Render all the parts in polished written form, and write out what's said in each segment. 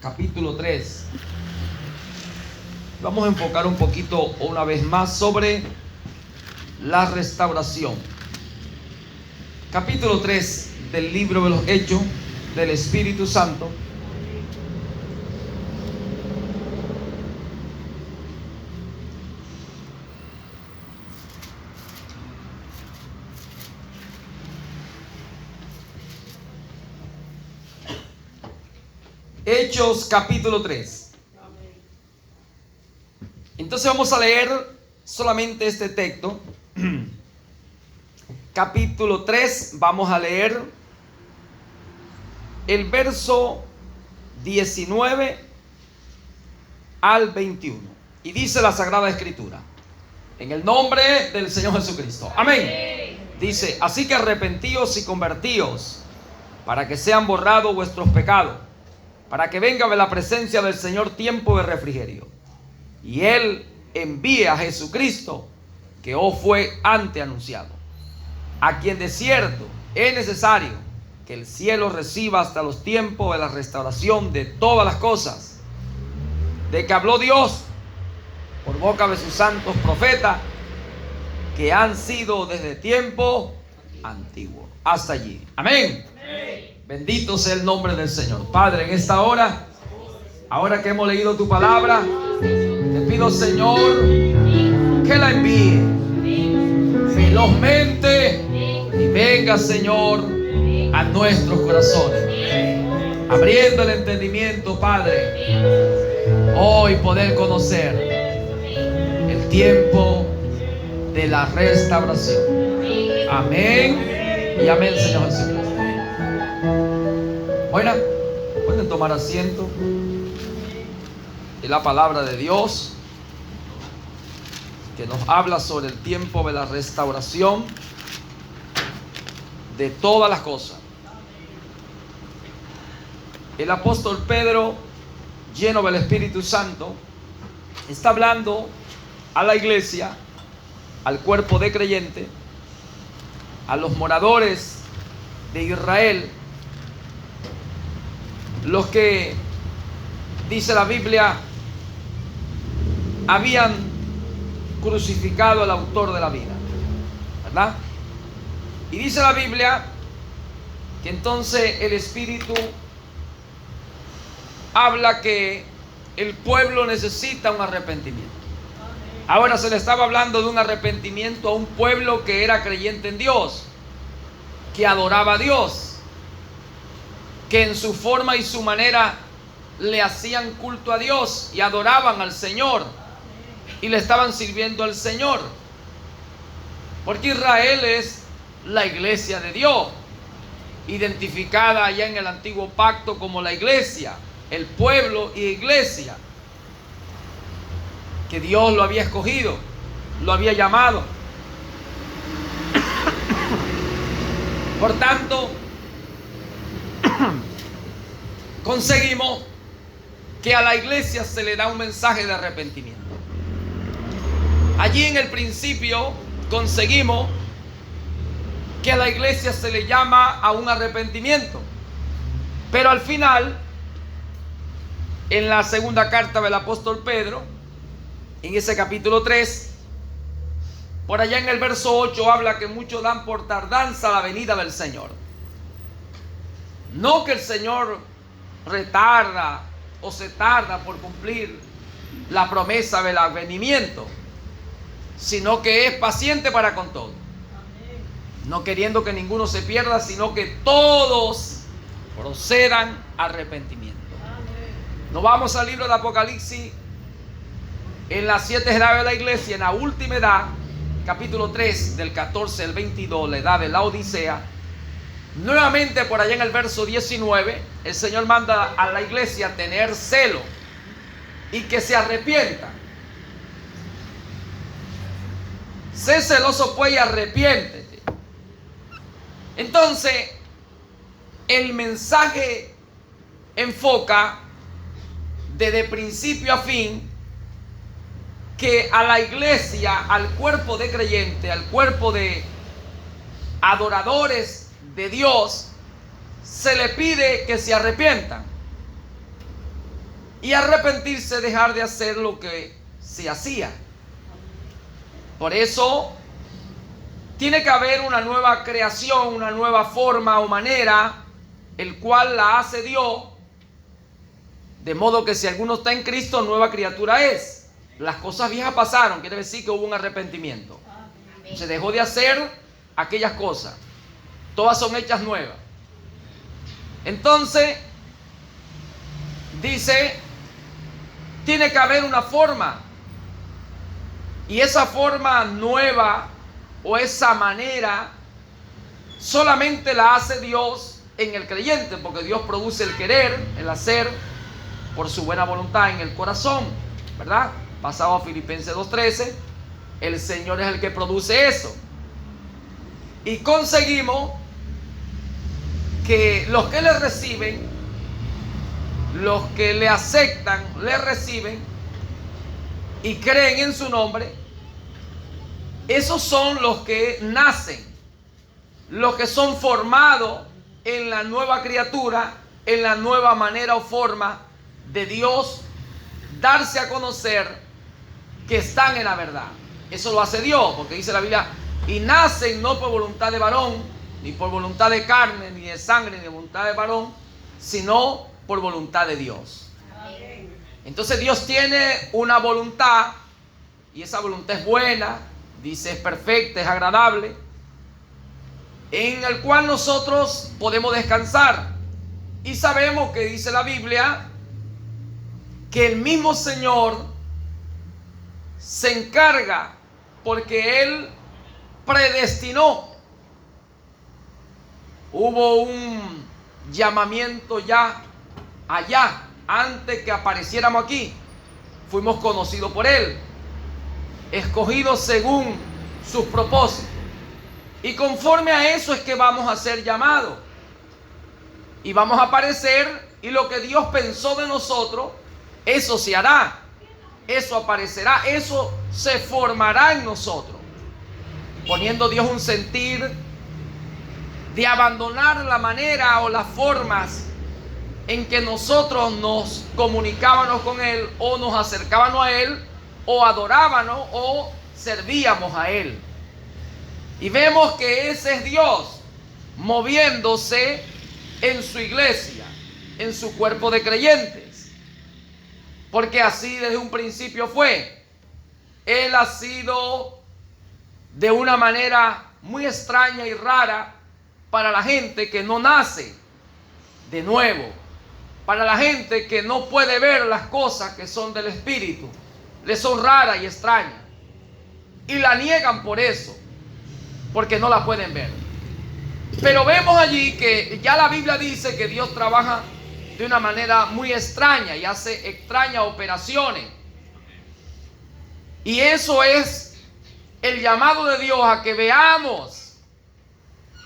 capítulo 3. Vamos a enfocar un poquito una vez más sobre la restauración. Capítulo 3 del libro de los Hechos del Espíritu Santo. Hechos capítulo 3. Entonces vamos a leer solamente este texto. Capítulo 3, vamos a leer el verso 19 al 21. Y dice la Sagrada Escritura, en el nombre del Señor Jesucristo. Amén. Dice, así que arrepentíos y convertíos, para que sean borrados vuestros pecados, para que venga de la presencia del Señor tiempo de refrigerio. Y Él envíe a Jesucristo, que os fue antes anunciado, a quien de cierto es necesario que el cielo reciba hasta los tiempos de la restauración de todas las cosas, de que habló Dios por boca de sus santos profetas, que han sido desde tiempo antiguo hasta allí. Amén. Bendito sea el nombre del Señor. Padre, en esta hora, ahora que hemos leído tu palabra, te pido, Señor, que la envíe velozmente y venga, Señor, a nuestros corazones, abriendo el entendimiento, Padre, hoy poder conocer el tiempo de la restauración. Amén y amén, Señor Jesucristo. Bueno, pueden tomar asiento. Y la palabra de Dios que nos habla sobre el tiempo de la restauración de todas las cosas. El apóstol Pedro, lleno del Espíritu Santo, está hablando a la iglesia, al cuerpo de creyentes, a los moradores de Israel, los que, dice la Biblia, habían crucificado al autor de la vida, ¿verdad? Y dice la Biblia que entonces el Espíritu habla que el pueblo necesita un arrepentimiento. Ahora se le estaba hablando de un arrepentimiento a un pueblo que era creyente en Dios, que adoraba a Dios, que en su forma y su manera le hacían culto a Dios y adoraban al Señor y le estaban sirviendo al Señor, porque Israel es la iglesia de Dios, identificada allá en el antiguo pacto como la iglesia, el pueblo y iglesia, que Dios lo había escogido, lo había llamado. Por tanto, conseguimos que a la iglesia se le da un mensaje de arrepentimiento. Allí en el principio conseguimos que a la iglesia se le llama a un arrepentimiento, pero al final, en la segunda carta del apóstol Pedro, en ese capítulo 3, por allá en el verso 8, habla que muchos dan por tardanza la venida del Señor. No que el Señor retarda o se tarda por cumplir la promesa del advenimiento, sino que es paciente para con todos, no queriendo que ninguno se pierda, sino que todos procedan a arrepentimiento. Nos vamos al libro de Apocalipsis, en las 7 edades de la iglesia, en la última edad, capítulo 3, del 14 al 22, la edad de la Odisea. Nuevamente por allá en el verso 19, el Señor manda a la iglesia tener celo y que se arrepienta. Sé celoso pues y arrepiéntete. Entonces, el mensaje enfoca desde principio a fin que a la iglesia, al cuerpo de creyentes, al cuerpo de adoradores de Dios, se le pide que se arrepientan. y arrepentirse, dejar de hacer lo que se hacía. Por eso tiene que haber una nueva creación, una nueva forma o manera, el cual la hace Dios, de modo que si alguno está en Cristo, nueva criatura es. Las cosas viejas pasaron, quiere decir que hubo un arrepentimiento. Se dejó de hacer aquellas cosas, todas son hechas nuevas. Entonces, dice, tiene que haber una forma, y esa forma nueva o esa manera solamente la hace Dios en el creyente, porque Dios produce el querer, el hacer por su buena voluntad en el corazón, ¿verdad? Pasado a Filipenses 2:13, el Señor es el que produce eso. Y conseguimos que los que le reciben, los que le aceptan, le reciben y creen en su nombre, esos son los que nacen, los que son formados en la nueva criatura, en la nueva manera o forma de Dios darse a conocer que están en la verdad. Eso lo hace Dios, porque dice la Biblia, y nacen no por voluntad de varón, ni por voluntad de carne, ni de sangre, ni de voluntad de varón, sino por voluntad de Dios. Entonces Dios tiene una voluntad, y esa voluntad es buena, dice, es perfecta, es agradable, en el cual nosotros podemos descansar. Y sabemos que dice la Biblia que el mismo Señor se encarga, porque Él predestinó. Hubo un llamamiento ya allá, antes que apareciéramos aquí. Fuimos conocidos por Él, escogidos según sus propósitos. Y conforme a eso es que vamos a ser llamados. Y vamos a aparecer, y lo que Dios pensó de nosotros, eso se hará. Eso aparecerá, eso se formará en nosotros. Poniendo Dios un sentir de abandonar la manera o las formas en que nosotros nos comunicábamos con Él, o nos acercábamos a Él, o adorábamos, o servíamos a Él. Y vemos que ese es Dios moviéndose en su iglesia, en su cuerpo de creyentes. Porque así desde un principio fue. Él ha sido de una manera muy extraña y rara para la gente que no nace de nuevo, para la gente que no puede ver las cosas que son del Espíritu. Les son raras y extrañas, y la niegan por eso, porque no la pueden ver. Pero vemos allí que ya la Biblia dice que Dios trabaja de una manera muy extraña y hace extrañas operaciones. Y eso es el llamado de Dios a que veamos.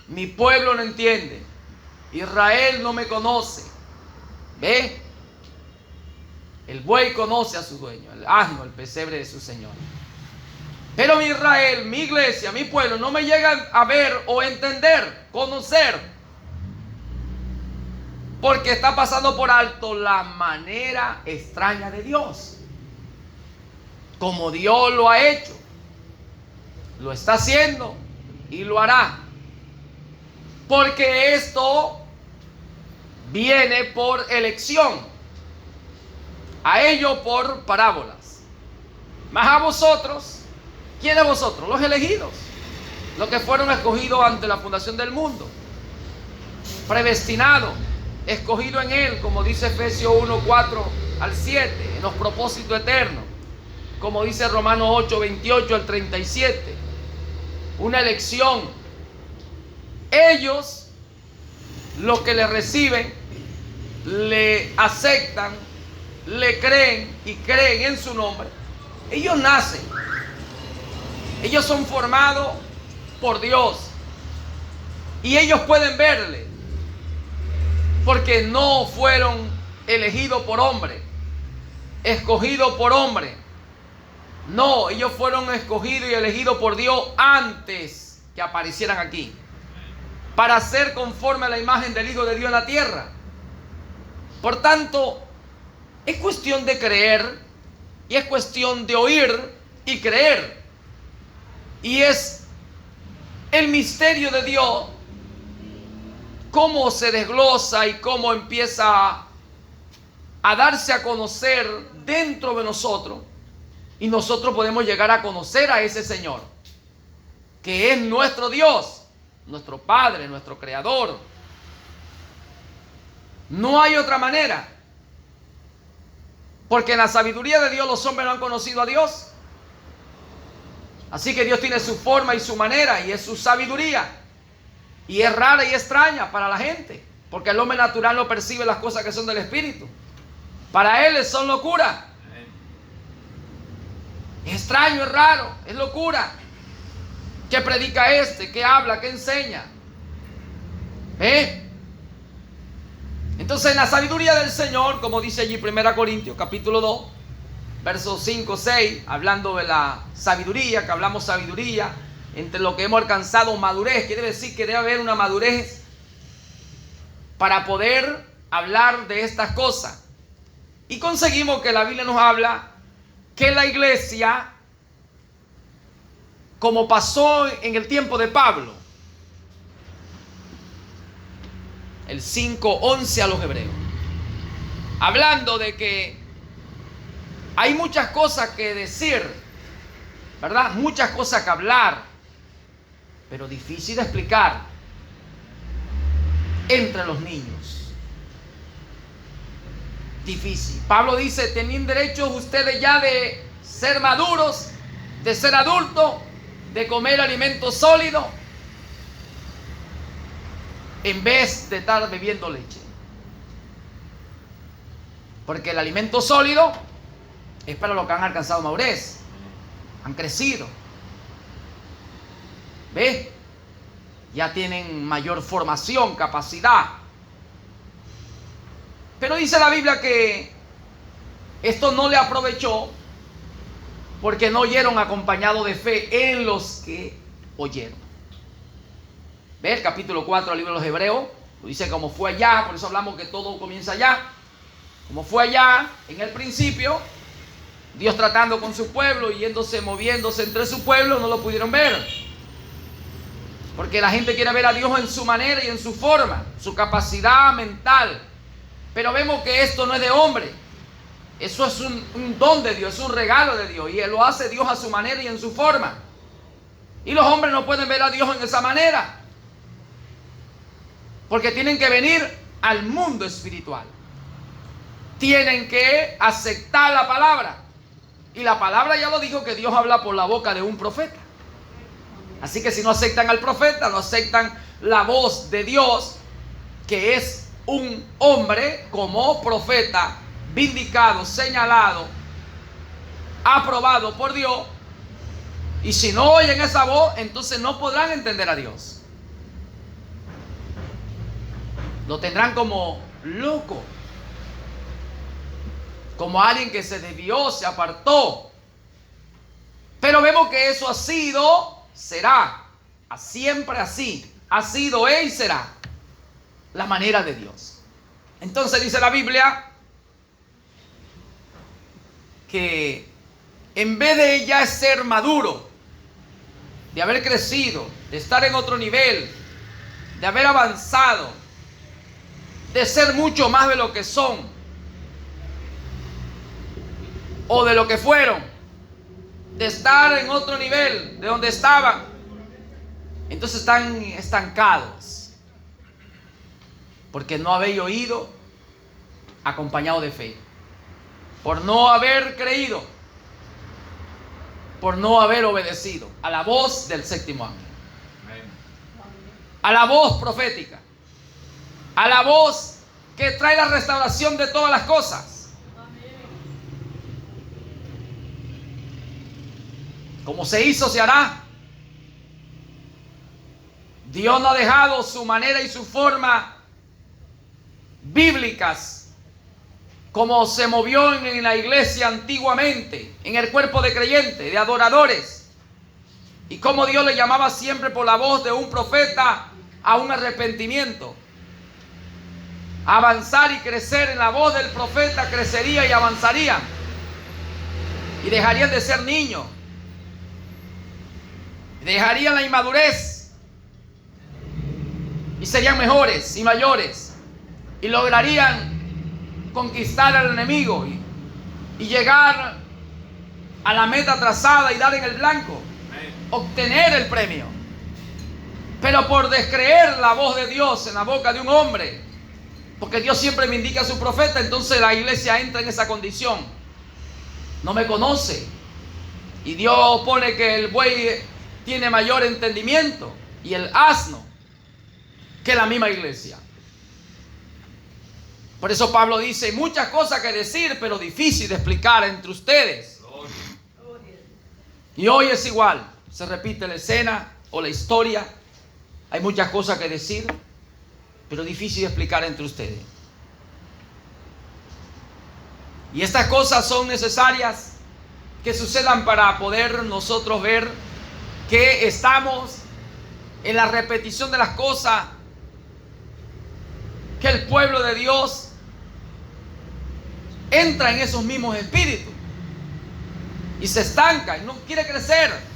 Mi pueblo no entiende, Israel no me conoce. ¿Ve? El buey conoce a su dueño, el asno, el pesebre de su señor. Pero mi Israel, mi iglesia, mi pueblo no me llegan a ver o entender, conocer, porque está pasando por alto la manera extraña de Dios. Como Dios lo ha hecho, lo está haciendo y lo hará. Porque esto viene por elección, a ellos por parábolas. Mas a vosotros, ¿quiénes vosotros? Los elegidos, los que fueron escogidos ante la fundación del mundo, predestinados, escogidos en Él, como dice Efesios 1:4-7, en los propósitos eternos, como dice Romanos 8:28-37, una elección. Ellos, los que le reciben, le aceptan, le creen y creen en su nombre, ellos nacen. Ellos son formados por Dios y ellos pueden verle, porque no fueron elegidos por hombre, escogidos por hombre. No, ellos fueron escogidos y elegidos por Dios antes que aparecieran aquí, para ser conforme a la imagen del Hijo de Dios en la tierra. Por tanto, Es cuestión de creer y es cuestión de oír y creer. Y es el misterio de Dios, cómo se desglosa y cómo empieza a darse a conocer dentro de nosotros. Y nosotros podemos llegar a conocer a ese Señor, que es nuestro Dios, nuestro Padre, nuestro Creador. No hay otra manera. Porque en la sabiduría de Dios los hombres no han conocido a Dios. Así que Dios tiene su forma y su manera, y es su sabiduría. Y es rara y extraña para la gente, porque el hombre natural no percibe las cosas que son del Espíritu. Para él son locura. Es extraño, es raro, es locura. ¿Qué predica este? ¿Qué habla? ¿Qué enseña? Entonces, en la sabiduría del Señor, como dice allí 1 Corintios capítulo 2, versos 5, 6, hablando de la sabiduría, que hablamos sabiduría, entre lo que hemos alcanzado madurez, quiere decir que debe haber una madurez para poder hablar de estas cosas. Y conseguimos que la Biblia nos habla que la iglesia, como pasó en el tiempo de Pablo, el 5:11 a los hebreos, hablando de que hay muchas cosas que decir, ¿verdad? Muchas cosas que hablar, pero difícil de explicar entre los niños. Difícil. Pablo dice: ¿tienen derechos ustedes ya de ser maduros, de ser adultos, de comer alimento sólido, en vez de estar bebiendo leche? Porque el alimento sólido es para los que han alcanzado madurez, han crecido. ¿Ves? Ya tienen mayor formación, capacidad. Pero dice la Biblia que esto no le aprovechó, porque no oyeron acompañado de fe en los que oyeron. ¿Ves? El capítulo 4 del libro de los Hebreos dice como fue allá, por eso hablamos que todo comienza allá. Como fue allá en el principio, Dios tratando con su pueblo y moviéndose entre su pueblo, no lo pudieron ver. Porque la gente quiere ver a Dios en su manera y en su forma, su capacidad mental. Pero vemos que esto no es de hombre. Eso es un don de Dios, es un regalo de Dios. Y Él lo hace Dios a su manera y en su forma. Y los hombres no pueden ver a Dios en esa manera, porque tienen que venir al mundo espiritual. Tienen que aceptar la palabra. Y la palabra ya lo dijo, que Dios habla por la boca de un profeta. Así que si no aceptan al profeta, no aceptan la voz de Dios, que es un hombre como profeta, vindicado, señalado, aprobado por Dios. Y si no oyen esa voz, entonces no podrán entender a Dios. Lo tendrán como loco, como alguien que se desvió, se apartó. Pero vemos que eso ha sido, será, siempre así, ha sido, y será la manera de Dios. Entonces dice la Biblia que en vez de ya ser maduro, de haber crecido, de estar en otro nivel, de haber avanzado, de ser mucho más de lo que son o de lo que fueron, de estar en otro nivel de donde estaban, entonces están estancados, porque no habéis oído acompañado de fe, por no haber creído, por no haber obedecido a la voz del séptimo ángel, a la voz profética, a la voz que trae la restauración de todas las cosas. Como se hizo, se hará. Dios no ha dejado su manera y su forma bíblicas, como se movió en la iglesia antiguamente, en el cuerpo de creyentes, de adoradores, y como Dios le llamaba siempre por la voz de un profeta a un arrepentimiento. avanzar y crecer en la voz del profeta, crecerían y avanzarían. Y dejarían de ser niños. Dejarían la inmadurez. Y serían mejores y mayores. Y lograrían conquistar al enemigo. Y llegar a la meta trazada y dar en el blanco. Obtener el premio. Pero por descreer la voz de Dios en la boca de un hombre, porque Dios siempre me indica a su profeta, entonces la iglesia entra en esa condición. No me conoce. Y Dios pone que el buey tiene mayor entendimiento y el asno que la misma iglesia. Por eso Pablo dice, muchas cosas que decir, pero difícil de explicar entre ustedes. Y hoy es igual. Se repite la escena o la historia. Hay muchas cosas que decir, pero difícil de explicar entre ustedes. Y estas cosas son necesarias que sucedan para poder nosotros ver que estamos en la repetición de las cosas, que el pueblo de Dios entra en esos mismos espíritus y se estanca y no quiere crecer.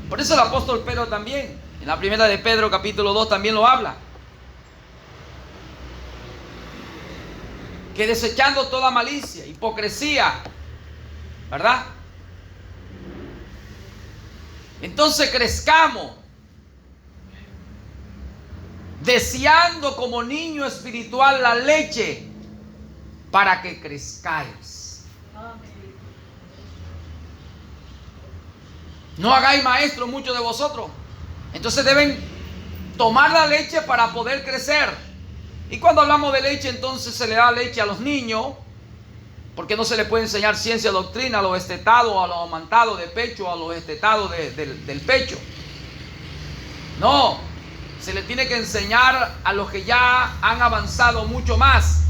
Por eso el apóstol Pedro también, en la primera de Pedro capítulo 2 también lo habla, que desechando toda malicia, hipocresía, ¿verdad? Entonces crezcamos, deseando como niño espiritual la leche, para que crezcáis. No hagáis maestros muchos de vosotros. Entonces deben tomar la leche para poder crecer. Y cuando hablamos de leche, entonces se le da leche a los niños, porque no se le puede enseñar ciencia, doctrina a los estetados, a los amantados de pecho, a los estetados del pecho. No, se le tiene que enseñar a los que ya han avanzado mucho más.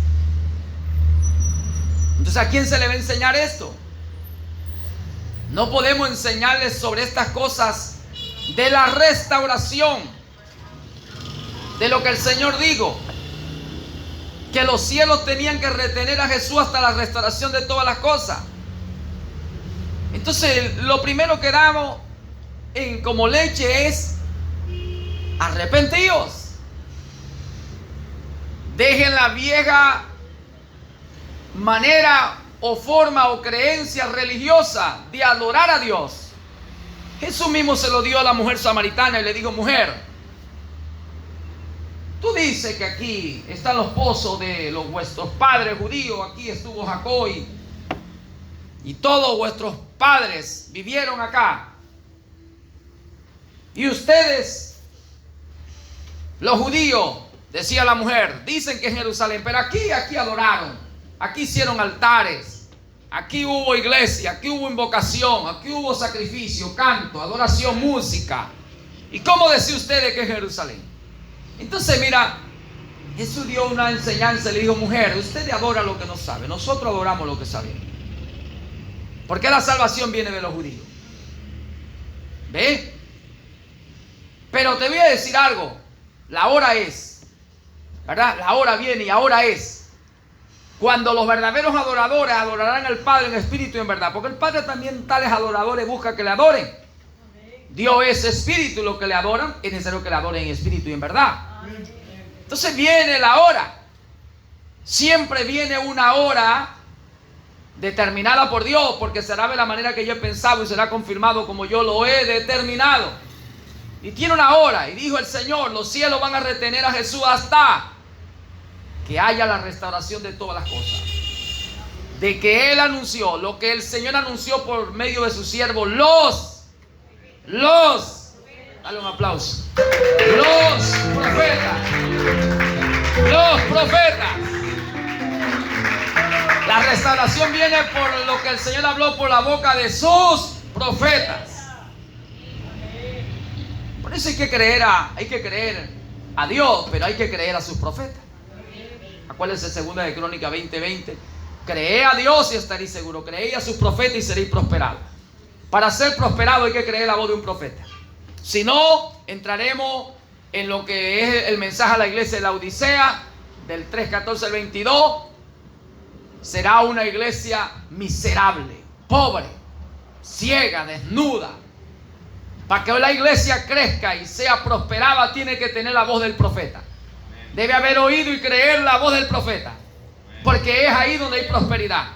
Entonces, ¿a quién se le va a enseñar esto? No podemos enseñarles sobre estas cosas de la restauración, de lo que el Señor dijo, que los cielos tenían que retener a Jesús hasta la restauración de todas las cosas. Entonces, lo primero que damos como leche es arrepentidos. Dejen la vieja manera o forma o creencia religiosa de adorar a Dios. Jesús mismo se lo dio a la mujer samaritana y le dijo: mujer, tú dices que aquí están los pozos de los vuestros padres judíos, aquí estuvo Jacob y todos vuestros padres vivieron acá. Y ustedes, los judíos, decía la mujer, dicen que es Jerusalén, pero aquí adoraron, aquí hicieron altares, aquí hubo iglesia, aquí hubo invocación, aquí hubo sacrificio, canto, adoración, música. ¿Y cómo decía ustedes que es Jerusalén? Entonces, mira, Jesús dio una enseñanza y le dijo: mujer, usted adora lo que no sabe, nosotros adoramos lo que sabemos. Porque la salvación viene de los judíos. ¿Ve? Pero te voy a decir algo, la hora es, ¿verdad? La hora viene y ahora es cuando los verdaderos adoradores adorarán al Padre en espíritu y en verdad. Porque el Padre también tales adoradores busca que le adoren. Dios es espíritu y los que le adoran es necesario que le adoren en espíritu y en verdad. Entonces viene la hora. Siempre viene una hora determinada por Dios, porque será de la manera que yo he pensado y será confirmado como yo lo he determinado. Y tiene una hora, y dijo el Señor: los cielos van a retener a Jesús hasta que haya la restauración de todas las cosas. De que Él anunció, lo que el Señor anunció por medio de su siervo, dale un aplauso, los profetas. La restauración viene por lo que el Señor habló por la boca de sus profetas. Por eso hay que creer a Dios, pero hay que creer a sus profetas. Acuérdense, segunda de Crónica 20:20. Creed a Dios y estaréis seguros. Creed a sus profetas y seréis prosperados. Para ser prosperado hay que creer la voz de un profeta. Si no, entraremos en lo que es el mensaje a la iglesia de la Odisea, del 3:14 al 22, será una iglesia miserable, pobre, ciega, desnuda. Para que la iglesia crezca y sea prosperada, tiene que tener la voz del profeta. Debe haber oído y creer la voz del profeta, porque es ahí donde hay prosperidad.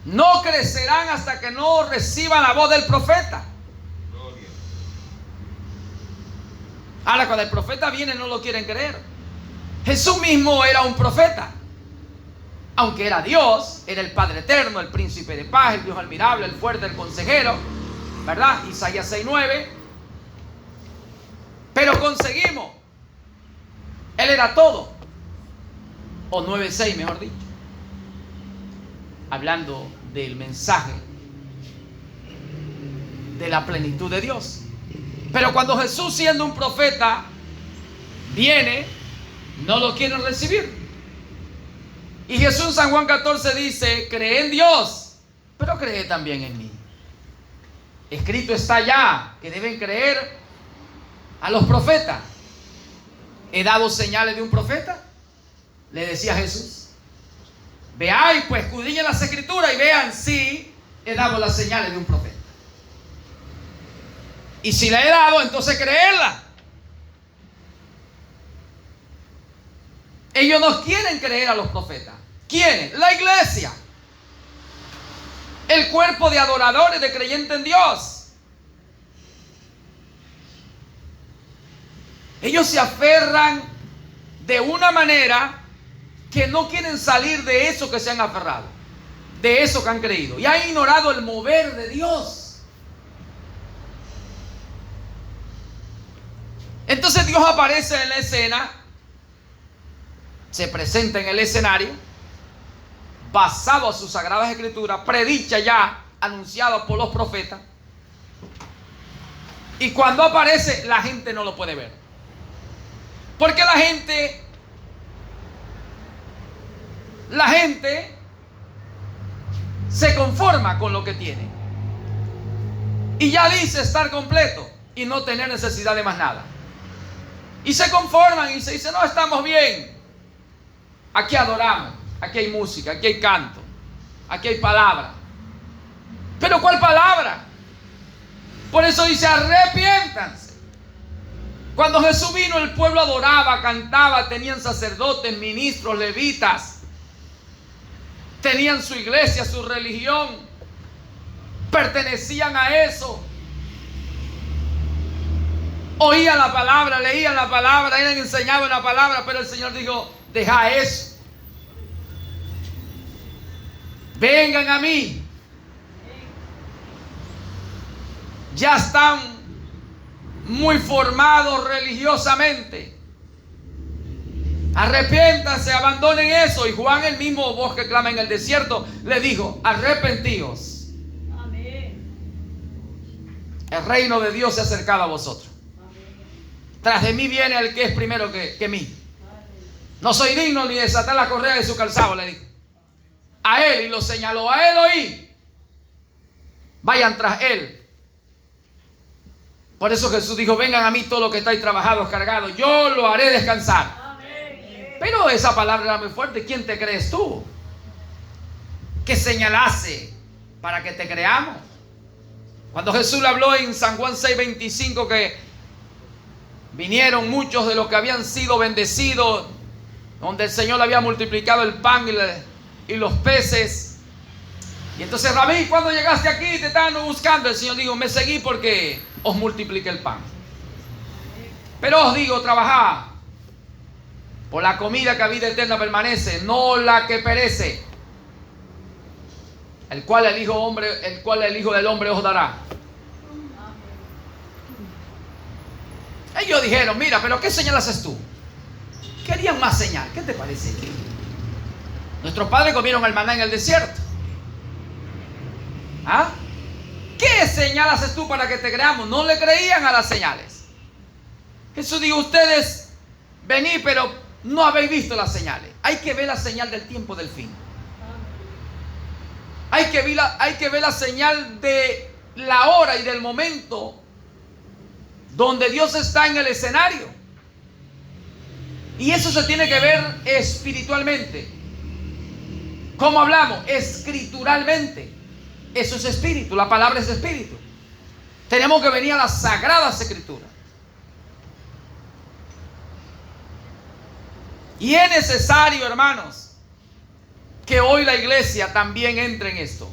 No crecerán hasta que no reciban la voz del profeta. Ahora, cuando el profeta viene, no lo quieren creer. Jesús mismo era un profeta. Aunque era Dios, era el Padre eterno, el príncipe de paz, el Dios admirable, el fuerte, el consejero, ¿verdad? Isaías 6:9. Pero conseguimos. Él era todo. O 9:6, mejor dicho. Hablando del mensaje de la plenitud de Dios. Pero cuando Jesús, siendo un profeta, viene, no lo quieren recibir. Y Jesús en San Juan 14 dice: cree en Dios, pero cree también en mí. Escrito está ya que deben creer a los profetas. ¿He dado señales de un profeta?, le decía Jesús. Veáis, pues, escudriñen las escrituras y vean si he dado las señales de un profeta. Y si la he dado, entonces creerla. Ellos no quieren creer a los profetas. ¿Quiénes? La iglesia. El cuerpo de adoradores, de creyentes en Dios. Ellos se aferran de una manera que no quieren salir de eso que se han aferrado, de eso que han creído, y han ignorado el mover de Dios. Entonces Dios aparece en la escena, se presenta en el escenario, basado a sus sagradas escrituras, predicha ya, anunciado por los profetas, y cuando aparece, la gente no lo puede ver, porque la gente se conforma con lo que tiene y ya dice estar completo y no tener necesidad de más nada. Y se conforman y se dicen: no, estamos bien. Aquí adoramos, aquí hay música, aquí hay canto, aquí hay palabra. ¿Pero cuál palabra? Por eso dice: arrepiéntanse. Cuando Jesús vino, el pueblo adoraba, cantaba, tenían sacerdotes, ministros, levitas, tenían su iglesia, su religión, pertenecían a eso. Oían la palabra, leían la palabra, eran enseñados en la palabra, pero el Señor dijo: deja eso. Vengan a mí. Ya están muy formados religiosamente. Arrepiéntanse, abandonen eso. Y Juan, el mismo voz que clama en el desierto, le dijo: arrepentíos. Amén. El reino de Dios se ha acercado a vosotros. Tras de mí viene el que es primero que mí. No soy digno ni de desatar la correa de su calzado, le dijo. A él, y lo señaló: a él oí. Vayan tras él. Por eso Jesús dijo: vengan a mí todos los que estáis trabajados, cargados, yo lo haré descansar. Amén. Pero esa palabra era muy fuerte. ¿Quién te crees tú que señalase para que te creamos? Cuando Jesús le habló en San Juan 6:25 que vinieron muchos de los que habían sido bendecidos, donde el Señor le había multiplicado el pan y los peces. Y entonces: Rabí, cuando llegaste aquí te estaban buscando. El Señor dijo: me seguí porque os multipliqué el pan. Pero os digo, trabajad por la comida que a vida eterna permanece, no la que perece, el cual el Hijo del Hombre os dará. Ellos dijeron: mira, pero ¿qué señal haces tú? Querían más señal. ¿Qué te parece? Nuestros padres comieron el maná en el desierto. ¿Ah? ¿Qué señal haces tú para que te creamos? No le creían a las señales. Jesús dijo: ustedes venid, pero no habéis visto las señales. Hay que ver la señal del tiempo del fin. Hay que ver la señal de la hora y del momento donde Dios está en el escenario. Y eso se tiene que ver espiritualmente. ¿Cómo hablamos? Escrituralmente. Eso es espíritu, la palabra es espíritu. Tenemos que venir a las sagradas escrituras. Y es necesario, hermanos, que hoy la iglesia también entre en esto.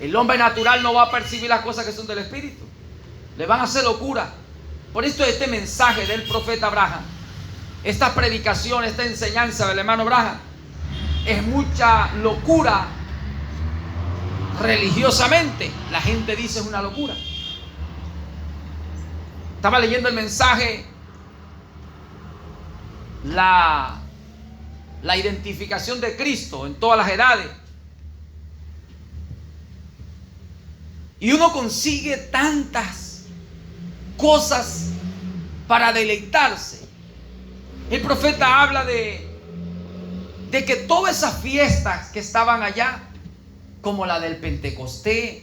El hombre natural no va a percibir las cosas que son del espíritu. Le van a hacer locura. Por esto este mensaje del profeta Branham, esta predicación, esta enseñanza del hermano Branham, es mucha locura religiosamente. La gente dice es una locura. Estaba leyendo el mensaje, la identificación de Cristo en todas las edades. Y uno consigue tantas cosas para deleitarse. El profeta habla de que todas esas fiestas que estaban allá, como la del Pentecostés,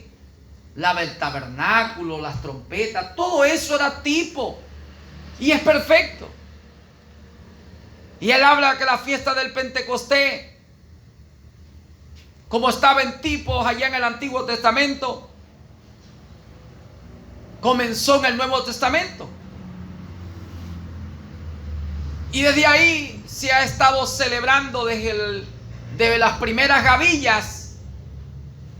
la del tabernáculo, las trompetas, todo eso era tipo y es perfecto. Y él habla que la fiesta del Pentecostés, como estaba en tipos allá en el Antiguo Testamento, comenzó en el Nuevo Testamento. Y desde ahí se ha estado celebrando desde las primeras gavillas,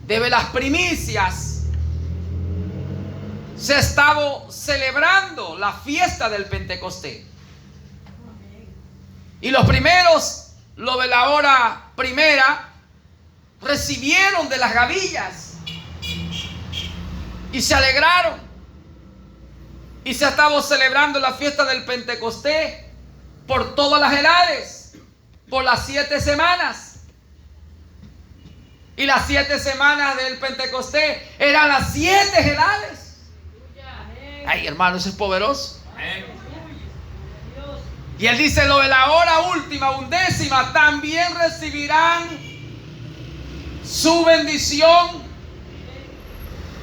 desde las primicias. Se ha estado celebrando la fiesta del Pentecostés. Y los primeros, lo de la hora primera, recibieron de las gavillas y se alegraron. Y se ha estado celebrando la fiesta del Pentecostés por todas las edades, por las 7 semanas. Y las 7 semanas del Pentecostés eran las 7 edades. Ay, hermano, eso es poderoso. Y él dice, lo de la hora última, 1/10, también recibirán su bendición,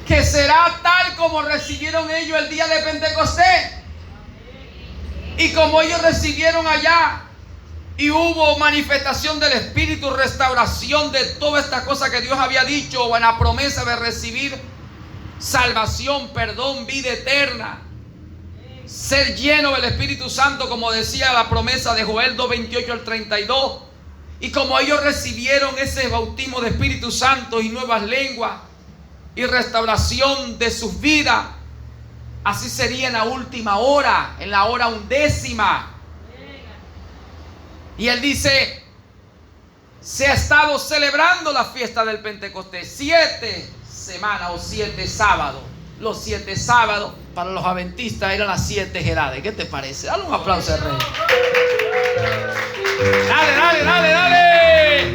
que será tal como recibieron ellos el día de Pentecostés. Y como ellos recibieron allá, y hubo manifestación del Espíritu, restauración de todas estas cosas que Dios había dicho, o en la promesa de recibir salvación, perdón, vida eterna, ser lleno del Espíritu Santo, como decía la promesa de Joel 2:28 al 32. Y como ellos recibieron ese bautismo de Espíritu Santo y nuevas lenguas y restauración de sus vidas, así sería en la última hora, en la hora 1/10. Y él dice, se ha estado celebrando la fiesta del Pentecostés 7 semanas o 7 sábados. Los 7 sábados para los adventistas eran las 7 edades. ¿Qué te parece? Dale un aplauso al rey. Dale, dale, dale, dale.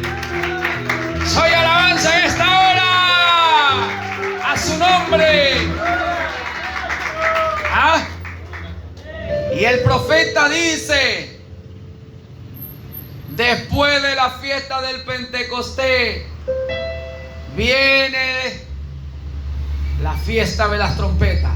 Soy alabanza en esta hora a su nombre. ¿Ah? Y el profeta dice, después de la fiesta del Pentecostés viene la fiesta de las trompetas.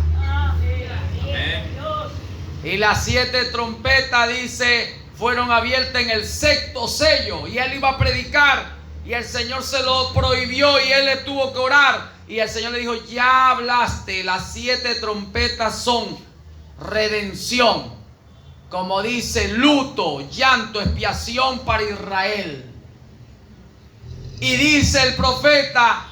Y las 7 trompetas, dice, fueron abiertas en el 6º sello. Y él iba a predicar, y el Señor se lo prohibió, y él le tuvo que orar. Y el Señor le dijo, ya hablaste, las 7 trompetas son redención. Como dice, luto, llanto, expiación para Israel. Y dice el profeta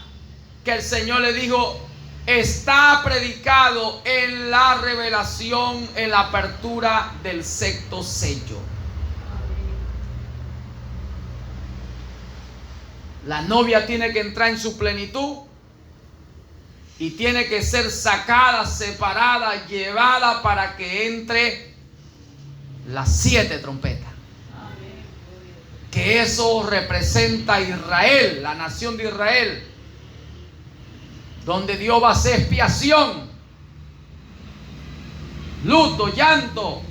que el Señor le dijo, está predicado en la revelación, en la apertura del 6º sello. La novia tiene que entrar en su plenitud y tiene que ser sacada, separada, llevada para que entre las 7 trompetas. Que eso representa a Israel, la nación de Israel, donde Dios va a hacer expiación, luto, llanto,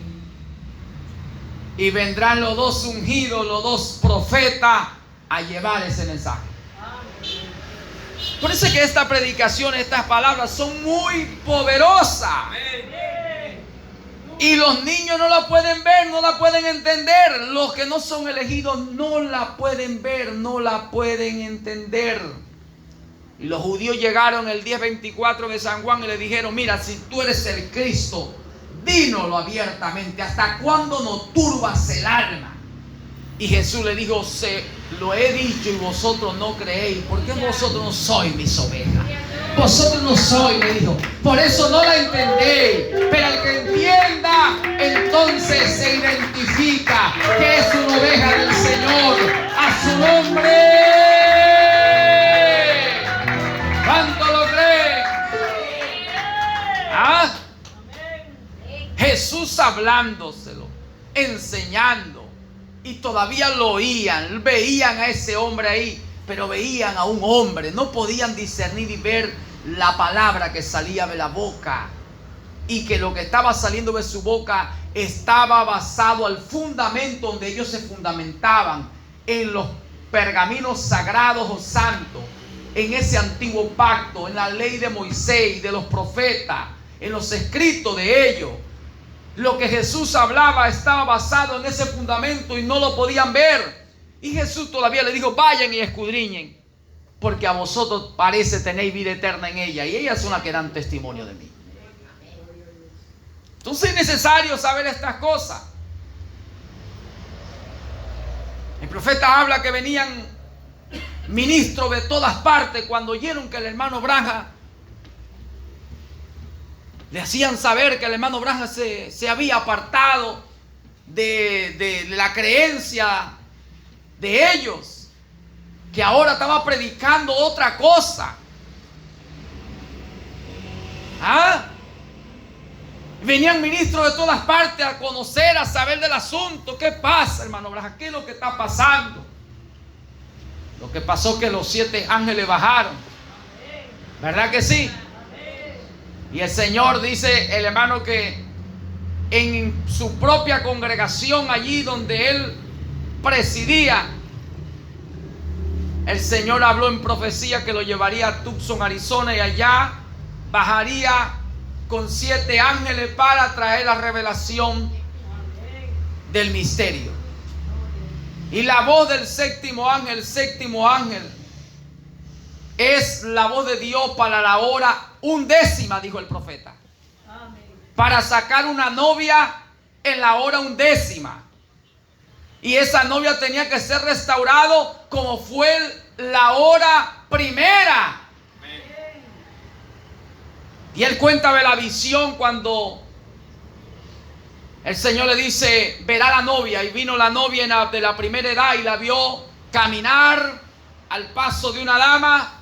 y vendrán los 2 ungidos, los 2 profetas a llevar ese mensaje. Por eso es que esta predicación, estas palabras son muy poderosas. Y los niños no la pueden ver, no la pueden entender. Los que no son elegidos no la pueden ver, no la pueden entender. Y los judíos llegaron el día 24 de San Juan y le dijeron: mira, si tú eres el Cristo, dínoslo abiertamente. ¿Hasta cuándo nos turbas el alma? Y Jesús le dijo: se lo he dicho y vosotros no creéis. ¿Por qué vosotros no sois mis ovejas? Vosotros no sois, le dijo. Por eso no la entendéis. Pero el que entienda, entonces se identifica que es una oveja del Señor. A su nombre. ¿Cuánto lo creen? ¿Ah? Jesús hablándoselo, enseñando. Y todavía lo oían, veían a ese hombre ahí, pero veían a un hombre, no podían discernir y ver la palabra que salía de la boca, y que lo que estaba saliendo de su boca estaba basado al fundamento donde ellos se fundamentaban, en los pergaminos sagrados o santos, en ese antiguo pacto, en la ley de Moisés y de los profetas, en los escritos de ellos. Lo que Jesús hablaba estaba basado en ese fundamento y no lo podían ver. Y Jesús todavía le dijo: vayan y escudriñen, porque a vosotros parece tenéis vida eterna en ella, y ellas son las que dan testimonio de mí. Entonces es necesario saber estas cosas. El profeta habla que venían ministros de todas partes. Cuando oyeron que el hermano Branham, le hacían saber que el hermano Branham se había apartado de la creencia de ellos, que ahora estaba predicando otra cosa. Venían ministros de todas partes a conocer, a saber del asunto. ¿Qué pasa, hermano Branham? ¿Qué es lo que está pasando? Lo que pasó es que los 7 ángeles bajaron. ¿Verdad que sí? Y el Señor, dice el hermano, que en su propia congregación, allí donde él presidía, el Señor habló en profecía que lo llevaría a Tucson, Arizona, y allá bajaría con 7 ángeles para traer la revelación del misterio. Y la voz del séptimo ángel, es la voz de Dios para la hora 11, dijo el profeta. Amén. Para sacar una novia en la hora 11. Y esa novia tenía que ser restaurado como fue la hora primera. Amén. Y él cuenta de la visión cuando el Señor le dice: verá la novia. Y vino la novia de la primera edad y la vio caminar al paso de una dama,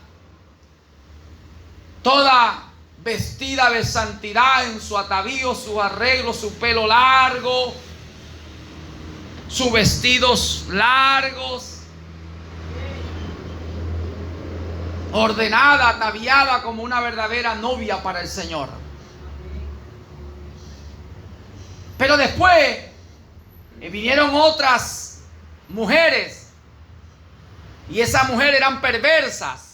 toda vestida de santidad, en su atavío, su arreglo, su pelo largo, sus vestidos largos, ordenada, ataviada como una verdadera novia para el Señor. Pero después vinieron otras mujeres, y esas mujeres eran perversas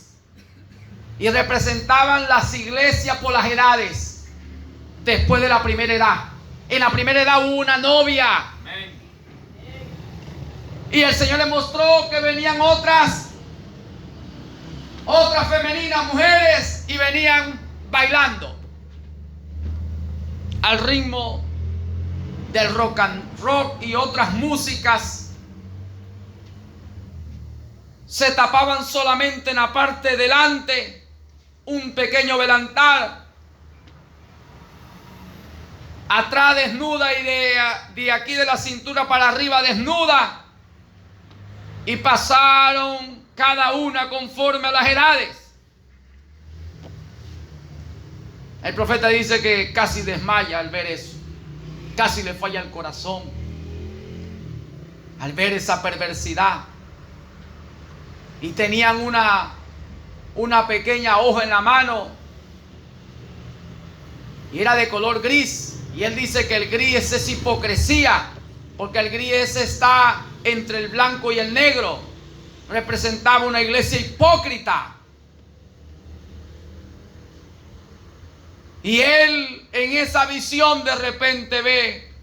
y representaban las iglesias por las edades. Después de la primera edad, en la primera edad hubo una novia. Amén. Y el Señor le mostró que venían otras femeninas, mujeres, y venían bailando al ritmo del rock and roll y otras músicas. Se tapaban solamente en la parte delante, un pequeño delantal, atrás desnuda, y de aquí de la cintura para arriba desnuda, y pasaron cada una conforme a las edades. El profeta dice que casi desmaya al ver eso, casi le falla el corazón al ver esa perversidad. Y tenían una pequeña hoja en la mano, y era de color gris. Y él dice que el gris es hipocresía, porque el gris está entre el blanco y el negro. Representaba una iglesia hipócrita. Y él en esa visión de repente ve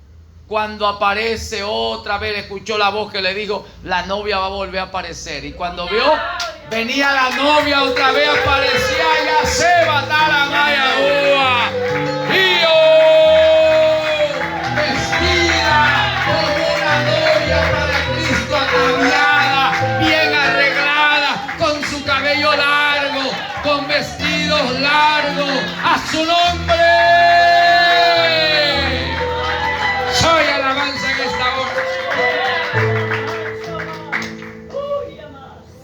cuando aparece otra vez, escuchó la voz que le dijo, la novia va a volver a aparecer. Y cuando vio, venía la novia otra vez, aparecía, ya se va a dar la maya. Y vestida como una novia para Cristo, ataviada, bien arreglada, con su cabello largo, con vestidos largos, a su nombre. Soy alabanza en esta hora.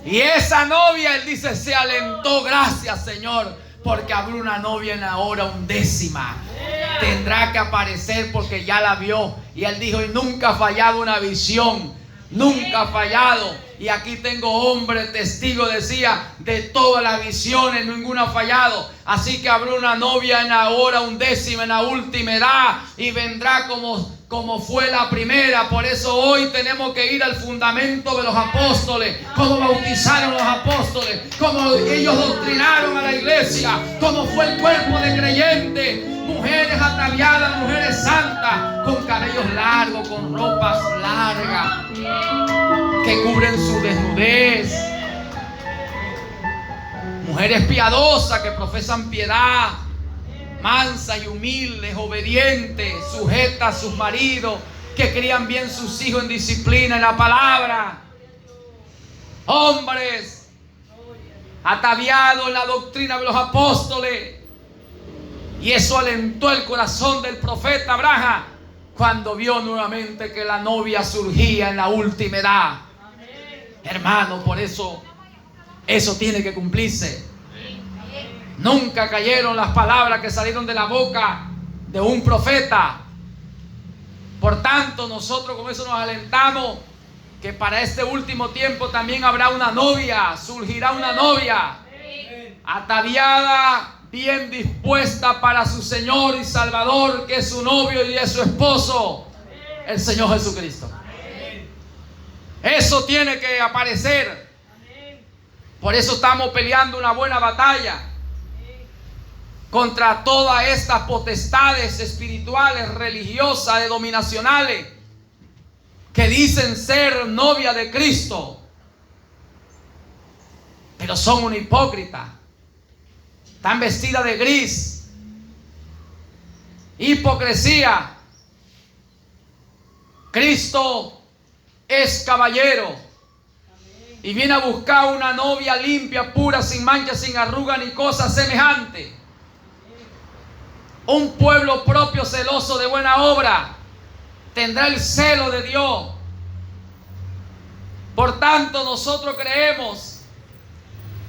Y esa novia, él dice, se alentó. Gracias, Señor, porque habrá una novia en la hora 11. Tendrá que aparecer porque ya la vio. Y él dijo, y nunca ha fallado una visión. Nunca ha fallado. Y aquí tengo hombre testigo, decía, de todas las visiones, ninguna ha fallado. Así que habrá una novia en la hora 11, en la última edad, y vendrá como fue la primera. Por eso hoy tenemos que ir al fundamento de los apóstoles, cómo bautizaron los apóstoles, cómo ellos doctrinaron a la iglesia, cómo fue el cuerpo de creyentes, mujeres ataviadas, mujeres santas, con cabellos largos, con ropas largas que cubren su desnudez, mujeres piadosas que profesan piedad, mansas y humildes, obedientes, sujetas a sus maridos, que crían bien sus hijos en disciplina, en la palabra. Hombres ataviados en la doctrina de los apóstoles. Y eso alentó el corazón del profeta Abraham cuando vio nuevamente que la novia surgía en la última edad. Hermano, por eso tiene que cumplirse. Nunca cayeron las palabras que salieron de la boca de un profeta. Por tanto, nosotros con eso nos alentamos que para este último tiempo también habrá una novia, surgirá una novia ataviada, bien dispuesta para su Señor y Salvador, que es su novio y es su esposo, el Señor Jesucristo. Eso tiene que aparecer. Por eso estamos peleando una buena batalla contra todas estas potestades espirituales, religiosas, denominacionales, que dicen ser novia de Cristo, pero son una hipócrita. Están vestidas de gris. Hipocresía. Cristo es caballero y viene a buscar una novia limpia, pura, sin mancha, sin arruga ni cosa semejante. Un pueblo propio, celoso de buena obra, tendrá el celo de Dios. Por tanto, nosotros creemos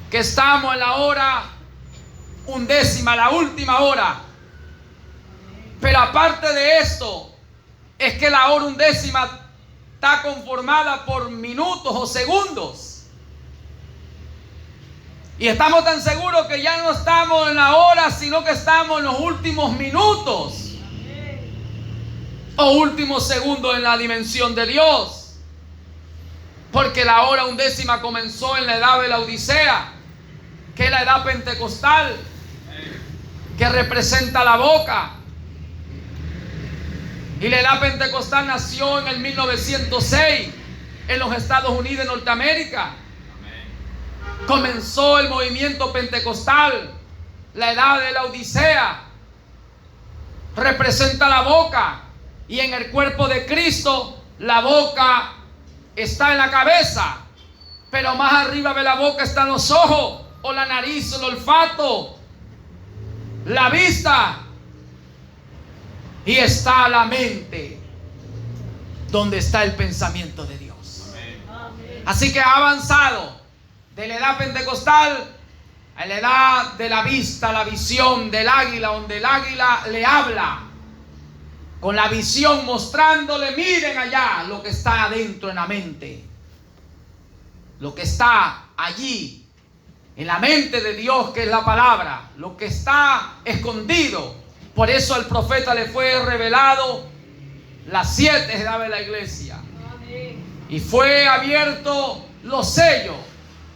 que estamos en la hora 11, la última hora. Pero aparte de esto, es que la hora 11 está conformada por minutos o segundos. Y estamos tan seguros que ya no estamos en la hora, sino que estamos en los últimos minutos o últimos segundos en la dimensión de Dios. Porque la hora 11 comenzó en la edad de la Odisea, que es la edad pentecostal, que representa la boca. Y la edad pentecostal nació en el 1906 en los Estados Unidos de Norteamérica. Comenzó el movimiento pentecostal. La edad de la Odisea representa la boca, y en el cuerpo de Cristo la boca está en la cabeza, pero más arriba de la boca están los ojos, o la nariz, el olfato, la vista, y está la mente, donde está el pensamiento de Dios. Así que ha avanzado de la edad pentecostal a la edad de la vista, la visión del águila, donde el águila le habla con la visión, mostrándole, miren allá lo que está adentro en la mente, lo que está allí en la mente de Dios, que es la palabra, lo que está escondido. Por eso al profeta le fue revelado las 7 edades de la iglesia, y fue abierto los sellos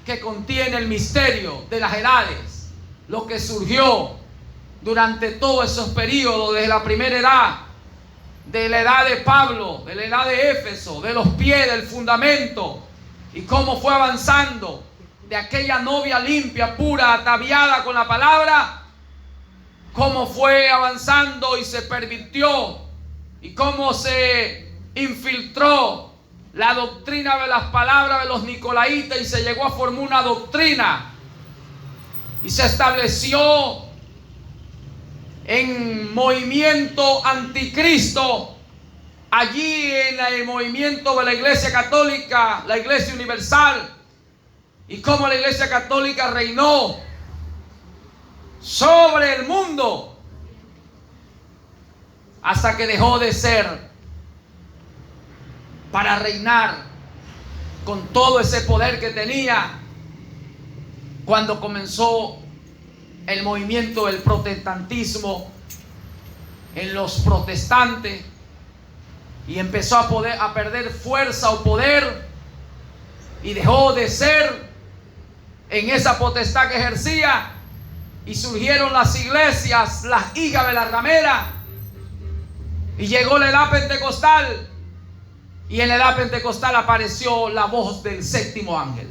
que contiene el misterio de las edades, lo que surgió durante todos esos periodos, desde la primera edad, de la edad de Pablo, de la edad de Éfeso, de los pies, del fundamento, y cómo fue avanzando de aquella novia limpia, pura, ataviada con la palabra, cómo fue avanzando y se pervirtió, y cómo se infiltró la doctrina de las palabras de los nicolaitas y se llegó a formar una doctrina y se estableció en movimiento anticristo allí en el movimiento de la Iglesia Católica, la Iglesia Universal, y cómo la Iglesia Católica reinó sobre el mundo hasta que dejó de ser para reinar con todo ese poder que tenía cuando comenzó el movimiento del protestantismo en los protestantes y empezó a perder fuerza o poder y dejó de ser en esa potestad que ejercía y surgieron las iglesias, las hijas de la ramera, y llegó la edad pentecostal. Y en la edad pentecostal apareció la voz del séptimo ángel.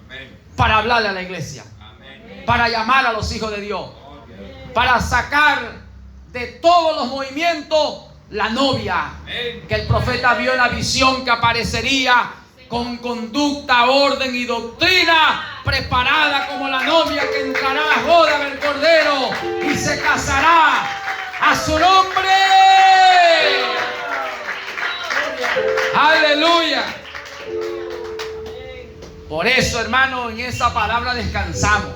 Amén. Para hablarle a la iglesia. Amén. Para llamar a los hijos de Dios. Amén. Para sacar de todos los movimientos la novia. Amén. Que el profeta vio en la visión que aparecería con conducta, orden y doctrina, preparada como la novia que entrará a la boda del Cordero y se casará a su nombre. Aleluya. Por eso, hermano, en esa palabra descansamos.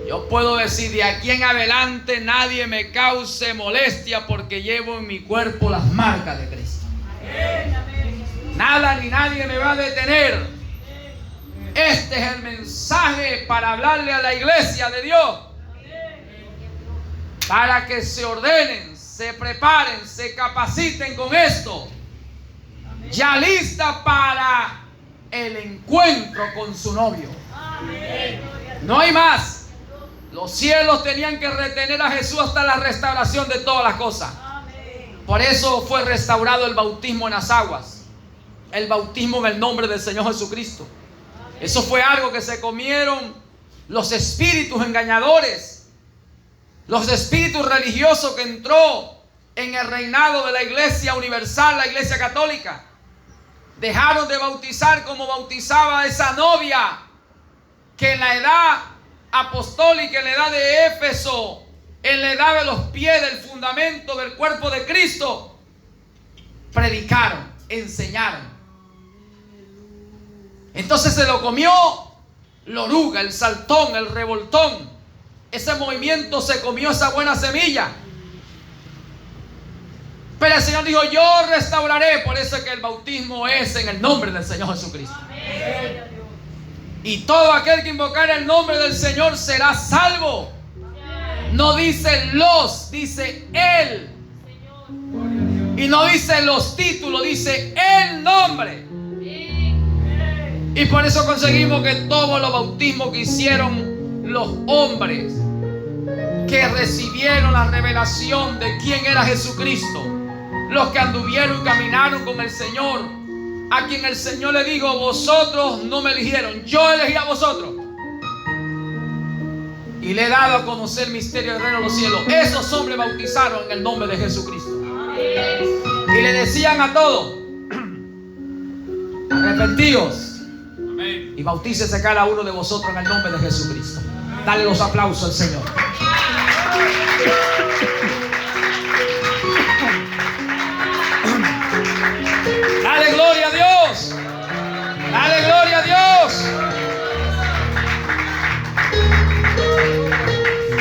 Yo puedo decir, de aquí en adelante nadie me cause molestia porque llevo en mi cuerpo las marcas de Cristo. Nada ni nadie me va a detener. Este es el mensaje para hablarle a la iglesia de Dios, para que se ordenen, se preparen, se capaciten con esto, ya lista para el encuentro con su novio. No hay más. Los cielos tenían que retener a Jesús hasta la restauración de todas las cosas. Por eso fue restaurado el bautismo en las aguas, el bautismo en el nombre del Señor Jesucristo. Eso fue algo que se comieron los espíritus engañadores, los espíritus religiosos que entró en el reinado de la Iglesia Universal, la Iglesia Católica. Dejaron de bautizar como bautizaba esa novia que en la edad apostólica, en la edad de Éfeso, en la edad de los pies del fundamento del cuerpo de Cristo, predicaron, enseñaron. Entonces se lo comió la oruga, el saltón, el revoltón. Ese movimiento se comió esa buena semilla. Pero el Señor dijo, yo restauraré. Por eso es que el bautismo es en el nombre del Señor Jesucristo. Amén. Y todo aquel que invocar el nombre del Señor será salvo. Amén. No dice los, dice Él. Y no dice los títulos, dice el nombre. Y por eso conseguimos que todos los bautismos que hicieron los hombres que recibieron la revelación de quién era Jesucristo, los que anduvieron y caminaron con el Señor, a quien el Señor le dijo, vosotros no me eligieron, yo elegí a vosotros y le he dado a conocer el misterio del reino de los cielos. Esos hombres bautizaron en el nombre de Jesucristo. Y le decían a todos, arrepentíos y bautícese cada uno de vosotros en el nombre de Jesucristo. Dale los aplausos al Señor. Dale gloria a Dios. Dale gloria a Dios.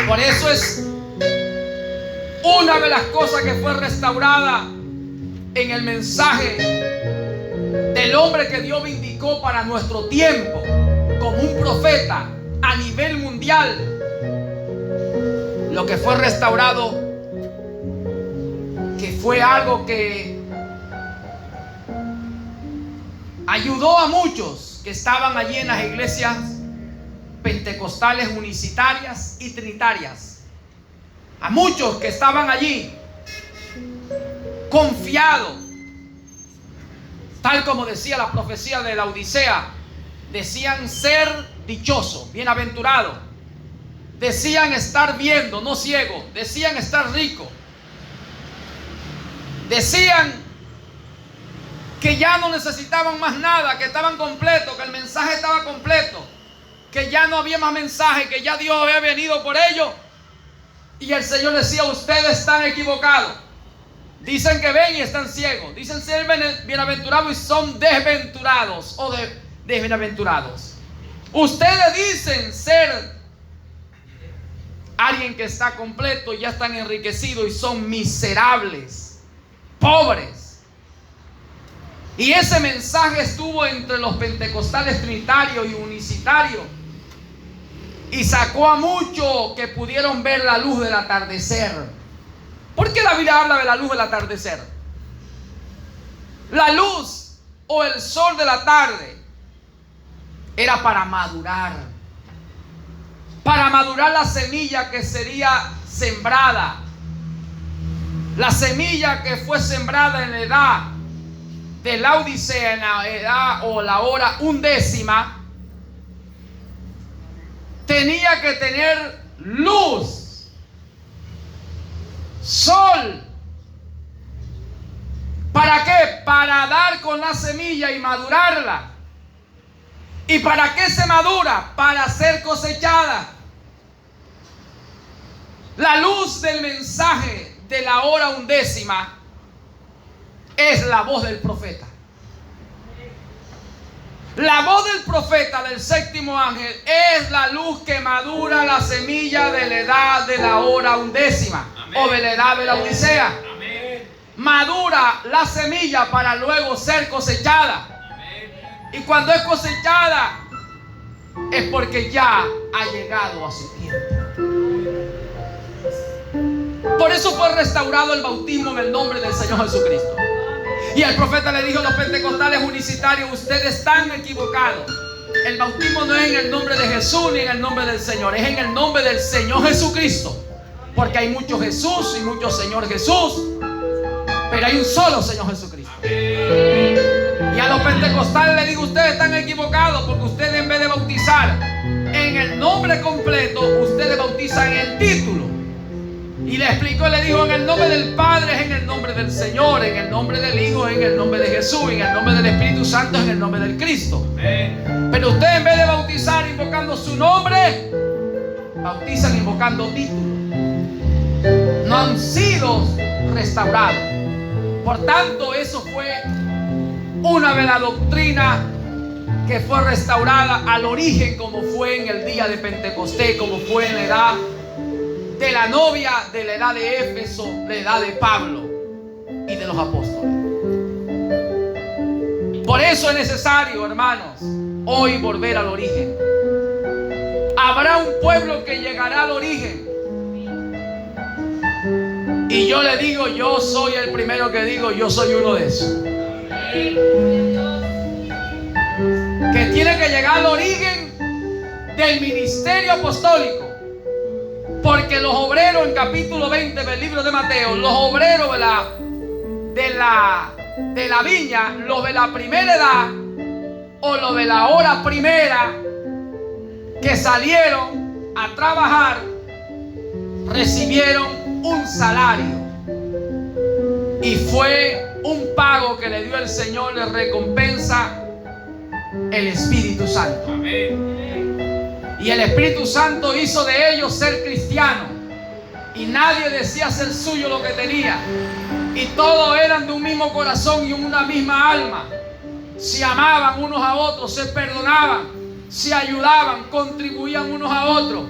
Por eso es una de las cosas que fue restaurada en el mensaje del hombre que Dios vindicó para nuestro tiempo como un profeta a nivel mundial. Lo que fue restaurado, que fue algo que ayudó a muchos que estaban allí en las iglesias pentecostales, unicitarias y trinitarias. a muchos que estaban allí, confiados, tal como decía la profecía de la Odisea, decían ser dichosos, bienaventurados, decían estar viendo, no ciegos, decían estar ricos, decían que ya no necesitaban más nada, que estaban completos, que el mensaje estaba completo, que ya no había más mensaje, que ya Dios había venido por ellos. Y el Señor decía: ustedes están equivocados. Dicen que ven y están ciegos. Dicen ser bienaventurados y son desventurados o desbienaventurados. Ustedes dicen ser alguien que está completo, ya están enriquecidos y son miserables, pobres. Y ese mensaje estuvo entre los pentecostales trinitarios y unicitarios, y sacó a muchos que pudieron ver la luz del atardecer. ¿Por qué la Biblia habla de la luz del atardecer? La luz o el sol de la tarde era para madurar la semilla que sería sembrada. La semilla que fue sembrada en la edad de la Odisea, en la edad o la hora 11, tenía que tener luz, sol. ¿Para qué? Para dar con la semilla y madurarla. ¿Y para qué se madura? Para ser cosechada. La luz del mensaje de la hora 11 es la voz del profeta. La voz del profeta del séptimo ángel es la luz que madura la semilla de la edad de la hora 11 o de la edad de la Odisea. Amén. Madura la semilla para luego ser cosechada. Amén. Y cuando es cosechada es porque ya ha llegado a su tiempo. Por eso fue restaurado el bautismo en el nombre del Señor Jesucristo. Y el profeta le dijo a los pentecostales unicitarios: ustedes están equivocados. El bautismo no es en el nombre de Jesús ni en el nombre del Señor, es en el nombre del Señor Jesucristo. Porque hay muchos Jesús y muchos Señor Jesús, pero hay un solo Señor Jesucristo. Y a los pentecostales le digo: ustedes están equivocados, porque ustedes, en vez de bautizar en el nombre completo, ustedes bautizan en el título. Y le explicó, le dijo: en el nombre del Padre es en el nombre del Señor, en el nombre del Hijo es en el nombre de Jesús, en el nombre del Espíritu Santo es en el nombre del Cristo. Amén. Pero ustedes, en vez de bautizar invocando su nombre, bautizan invocando títulos. No han sido restaurados. Por tanto, eso fue una de las doctrinas que fue restaurada al origen, como fue en el día de Pentecostés, como fue en la edad de la novia, de la edad de Éfeso, la edad de Pablo y de los apóstoles. Por eso es necesario, hermanos, hoy volver al origen. Habrá un pueblo que llegará al origen. Y yo le digo, yo soy el primero que digo, yo soy uno de esos. Que tiene que llegar al origen del ministerio apostólico. Porque los obreros, en capítulo 20 del libro de Mateo, los obreros de la viña, los de la primera edad o los de la hora primera que salieron a trabajar, recibieron un salario. Y fue un pago que le dio el Señor de recompensa, el Espíritu Santo. Amén. Y el Espíritu Santo hizo de ellos ser cristianos. Y nadie decía ser suyo lo que tenía. Y todos eran de un mismo corazón y una misma alma. Se amaban unos a otros, se perdonaban, se ayudaban, contribuían unos a otros.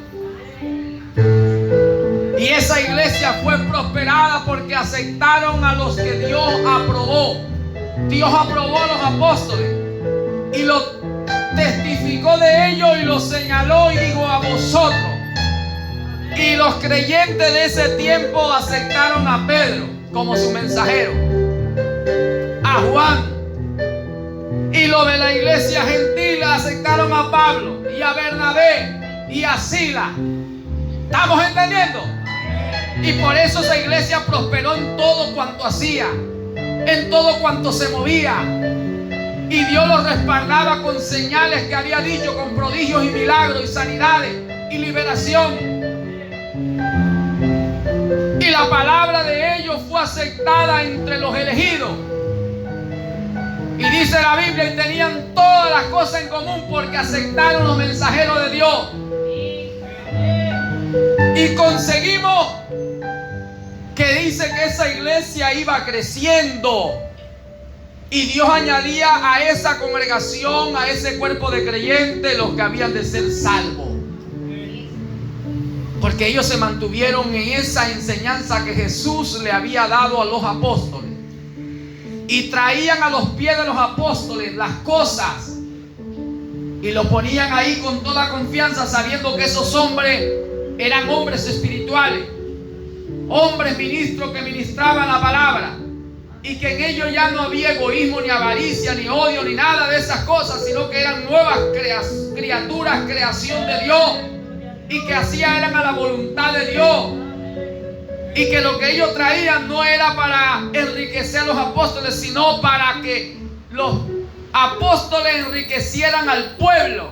Y esa iglesia fue prosperada porque aceptaron a los que Dios aprobó. Dios aprobó a los apóstoles y los testificó de ellos y los señaló y dijo: a vosotros. Y los creyentes de ese tiempo aceptaron a Pedro como su mensajero, a Juan. Y los de la iglesia gentil aceptaron a Pablo y a Bernabé y a Sila. ¿Estamos entendiendo? Y por eso esa iglesia prosperó en todo cuanto hacía, en todo cuanto se movía. Y Dios los respaldaba con señales que había dicho, con prodigios y milagros y sanidades y liberación. Y la palabra de ellos fue aceptada entre los elegidos. Y dice la Biblia, y tenían todas las cosas en común porque aceptaron los mensajeros de Dios. Y conseguimos que dice que esa iglesia iba creciendo. Y Dios añadía a esa congregación, a ese cuerpo de creyentes, los que habían de ser salvos. Porque ellos se mantuvieron en esa enseñanza que Jesús le había dado a los apóstoles. Y traían a los pies de los apóstoles las cosas. Y lo ponían ahí con toda confianza, sabiendo que esos hombres eran hombres espirituales. Hombres ministros que ministraban la palabra. Y que en ellos ya no había egoísmo, ni avaricia, ni odio, ni nada de esas cosas, sino que eran nuevas criaturas, creación de Dios. Y que hacían eran a la voluntad de Dios. Y que lo que ellos traían no era para enriquecer a los apóstoles, sino para que los apóstoles enriquecieran al pueblo,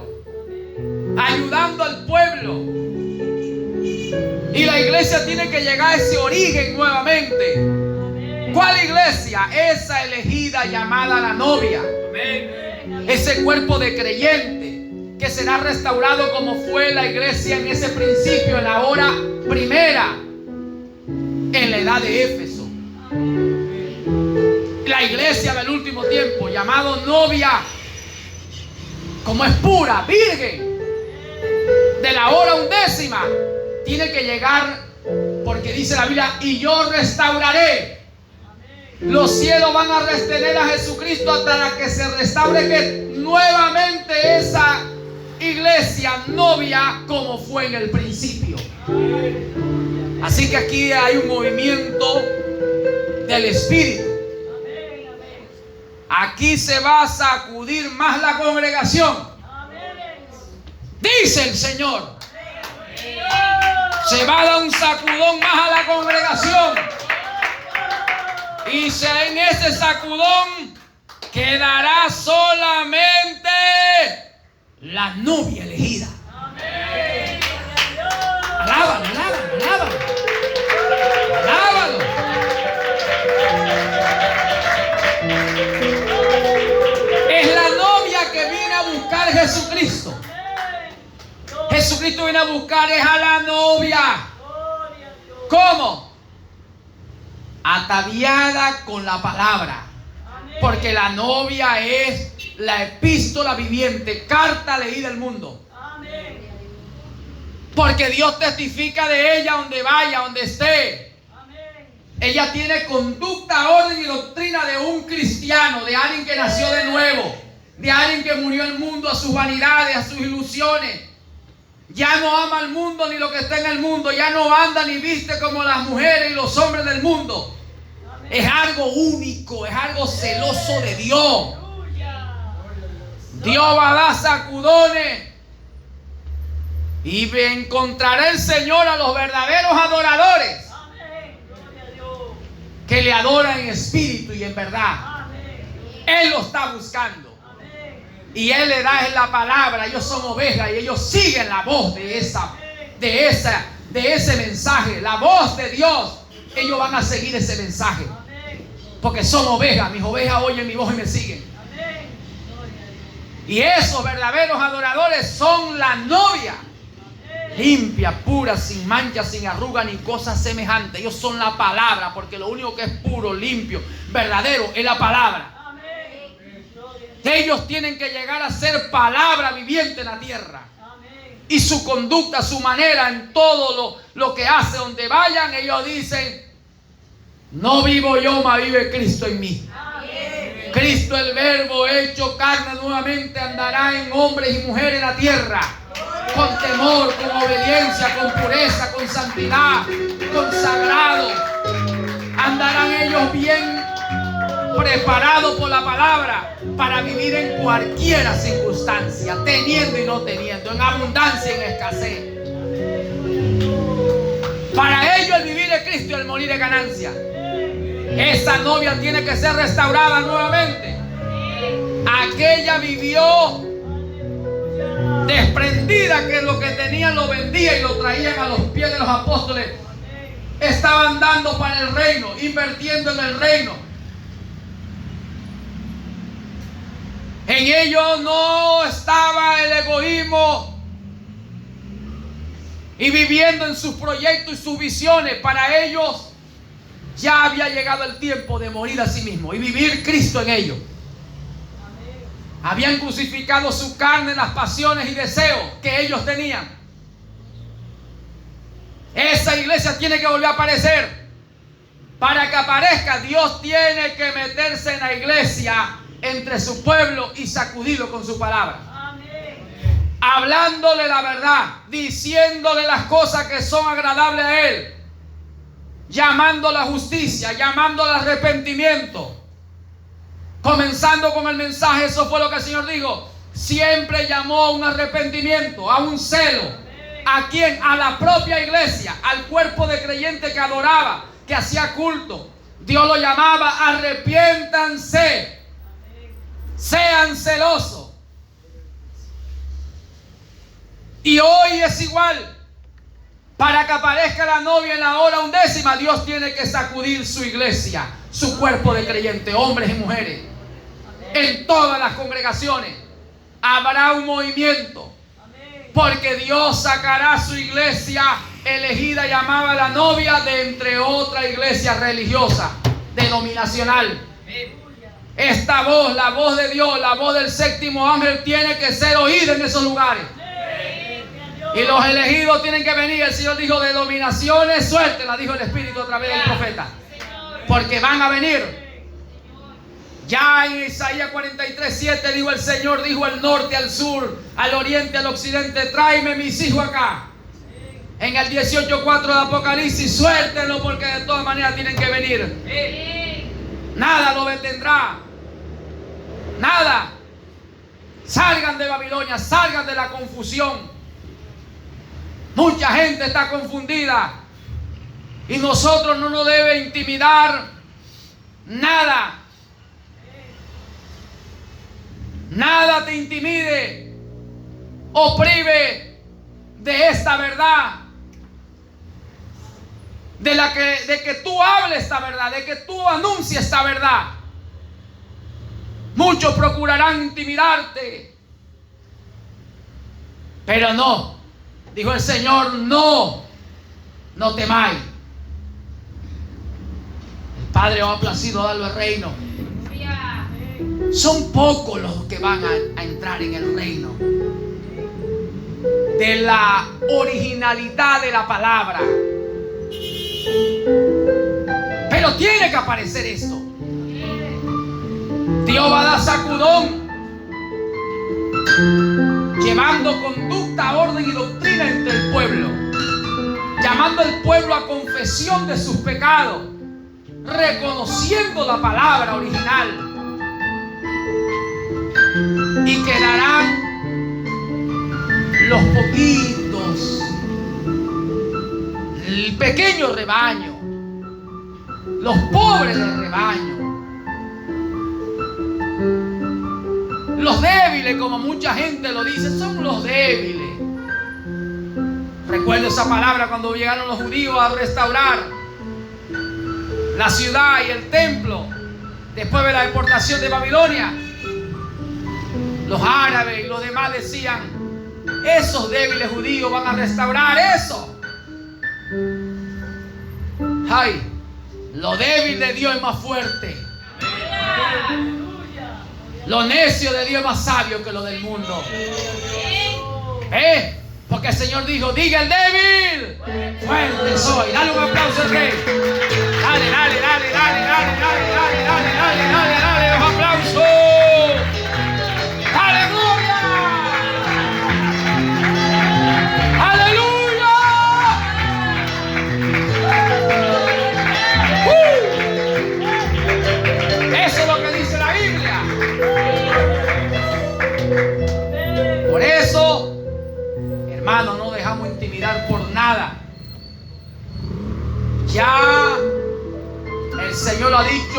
ayudando al pueblo. Y la iglesia tiene que llegar a ese origen nuevamente. ¿Cuál iglesia? Esa elegida llamada la novia. Ese cuerpo de creyentes que será restaurado como fue la iglesia en ese principio, en la hora primera, en la edad de Éfeso. La iglesia del último tiempo, llamado novia, como es pura, virgen, de la hora 11, tiene que llegar, porque dice la Biblia, y yo restauraré. Los cielos van a retener a Jesucristo hasta que se restaure que nuevamente esa iglesia novia como fue en el principio. Así que aquí hay un movimiento del Espíritu. Aquí se va a sacudir más la congregación. Dice el Señor. Se va a dar un sacudón más a la congregación. Y en ese sacudón quedará solamente la novia elegida. Alábalo, alábalo, alábalo. Alábalo. Es la novia que viene a buscar Jesucristo. Jesucristo viene a buscar es a la novia. ¿Cómo? Ataviada con la palabra. Porque la novia es la epístola viviente, carta leída del mundo. Porque Dios testifica de ella donde vaya, donde esté. Ella tiene conducta, orden y doctrina de un cristiano, de alguien que nació de nuevo, de alguien que murió el mundo a sus vanidades, a sus ilusiones. Ya no ama al mundo ni lo que está en el mundo. Ya no anda ni viste como las mujeres y los hombres del mundo. Es algo único, es algo celoso de Dios. Dios va a dar sacudones. Y encontrará el Señor a los verdaderos adoradores que le adoran en espíritu y en verdad. Él lo está buscando. Y Él le da en la palabra. Ellos son ovejas y ellos siguen la voz de ese mensaje. La voz de Dios. Ellos van a seguir ese mensaje. Porque son ovejas. Mis ovejas oyen mi voz y me siguen. Y esos verdaderos adoradores son la novia. Limpia, pura, sin mancha, sin arruga ni cosas semejantes. Ellos son la palabra. Porque lo único que es puro, limpio, verdadero es la palabra. Ellos tienen que llegar a ser palabra viviente en la tierra. Y su conducta, su manera en todo lo que hace, donde vayan, ellos dicen: no vivo yo, mas vive Cristo en mí. Cristo, el verbo hecho carne, nuevamente andará en hombres y mujeres en la tierra. Con temor, con obediencia, con pureza, con santidad, consagrado. Andarán ellos bien preparados por la palabra para vivir en cualquier circunstancia, teniendo y no teniendo, en abundancia y en escasez. Para ellos el vivir es Cristo y el morir es ganancia. Esa novia tiene que ser restaurada nuevamente. Aquella vivió desprendida, que lo que tenían lo vendía y lo traían a los pies de los apóstoles. Estaban dando para el reino, invirtiendo en el reino. En ellos no estaba el egoísmo y viviendo en sus proyectos y sus visiones. Para ellos ya había llegado el tiempo de morir a sí mismo y vivir Cristo en ellos. Habían crucificado su carne en las pasiones y deseos que ellos tenían. Esa iglesia tiene que volver a aparecer. Para que aparezca, Dios tiene que meterse en la iglesia, entre su pueblo, y sacudirlo con su palabra. Hablándole la verdad, diciéndole las cosas que son agradables a Él, llamando a la justicia, llamando al arrepentimiento. Comenzando con el mensaje, eso fue lo que el Señor dijo. Siempre llamó a un arrepentimiento, a un celo. ¿A quién? A la propia iglesia, al cuerpo de creyentes que adoraba, que hacía culto. Dios lo llamaba: arrepiéntanse, sean celosos. Y hoy es igual. Para que aparezca la novia en la hora 11, Dios tiene que sacudir su iglesia, su cuerpo de creyentes, hombres y mujeres. En todas las congregaciones habrá un movimiento, porque Dios sacará su iglesia elegida, llamada la novia, de entre otra iglesia religiosa, denominacional. Esta voz, la voz de Dios, la voz del séptimo ángel, tiene que ser oída en esos lugares. Y los elegidos tienen que venir. El Señor dijo: denominaciones, suéltela, dijo el Espíritu a través del profeta, porque van a venir. Ya en Isaías 43:7 dijo el Señor, dijo al norte, al sur, al oriente, al occidente: tráeme mis hijos acá. En el 18:4 de Apocalipsis: suéltenlo, porque de todas maneras tienen que venir. Nada lo detendrá. Nada. Salgan de Babilonia, salgan de la confusión. Mucha gente está confundida y nosotros no nos debe intimidar nada. Nada te intimide o prive de esta verdad, de que tú hables esta verdad, de que tú anuncies esta verdad. Muchos procurarán intimidarte, pero no. Dijo el Señor: no temáis. El Padre os ha placido darlo el reino. Son pocos los que van a entrar en el reino de la originalidad de la palabra. Pero tiene que aparecer esto. Dios va a dar sacudón, llevando conducta, orden y doctrina entre el pueblo, llamando al pueblo a confesión de sus pecados, reconociendo la palabra original. Y quedarán los poquitos, el pequeño rebaño, los pobres del rebaño, los débiles, como mucha gente lo dice, son los débiles. Recuerdo esa palabra cuando llegaron los judíos a restaurar la ciudad y el templo después de la deportación de Babilonia. Los árabes y los demás decían: esos débiles judíos van a restaurar eso. Ay, lo débil de Dios es más fuerte. Lo necio de Dios es más sabio que lo del mundo. Porque el Señor dijo: diga el débil, fuerte soy. Dale un aplauso al rey. Dale, dale, dale, dale, dale, dale, dale, dale, dale, dale, dale, un aplauso. ¡Aleluya! ¡Aleluya! Eso es lo que dice la Biblia. Por eso, hermano, no dejamos intimidar por nada. Ya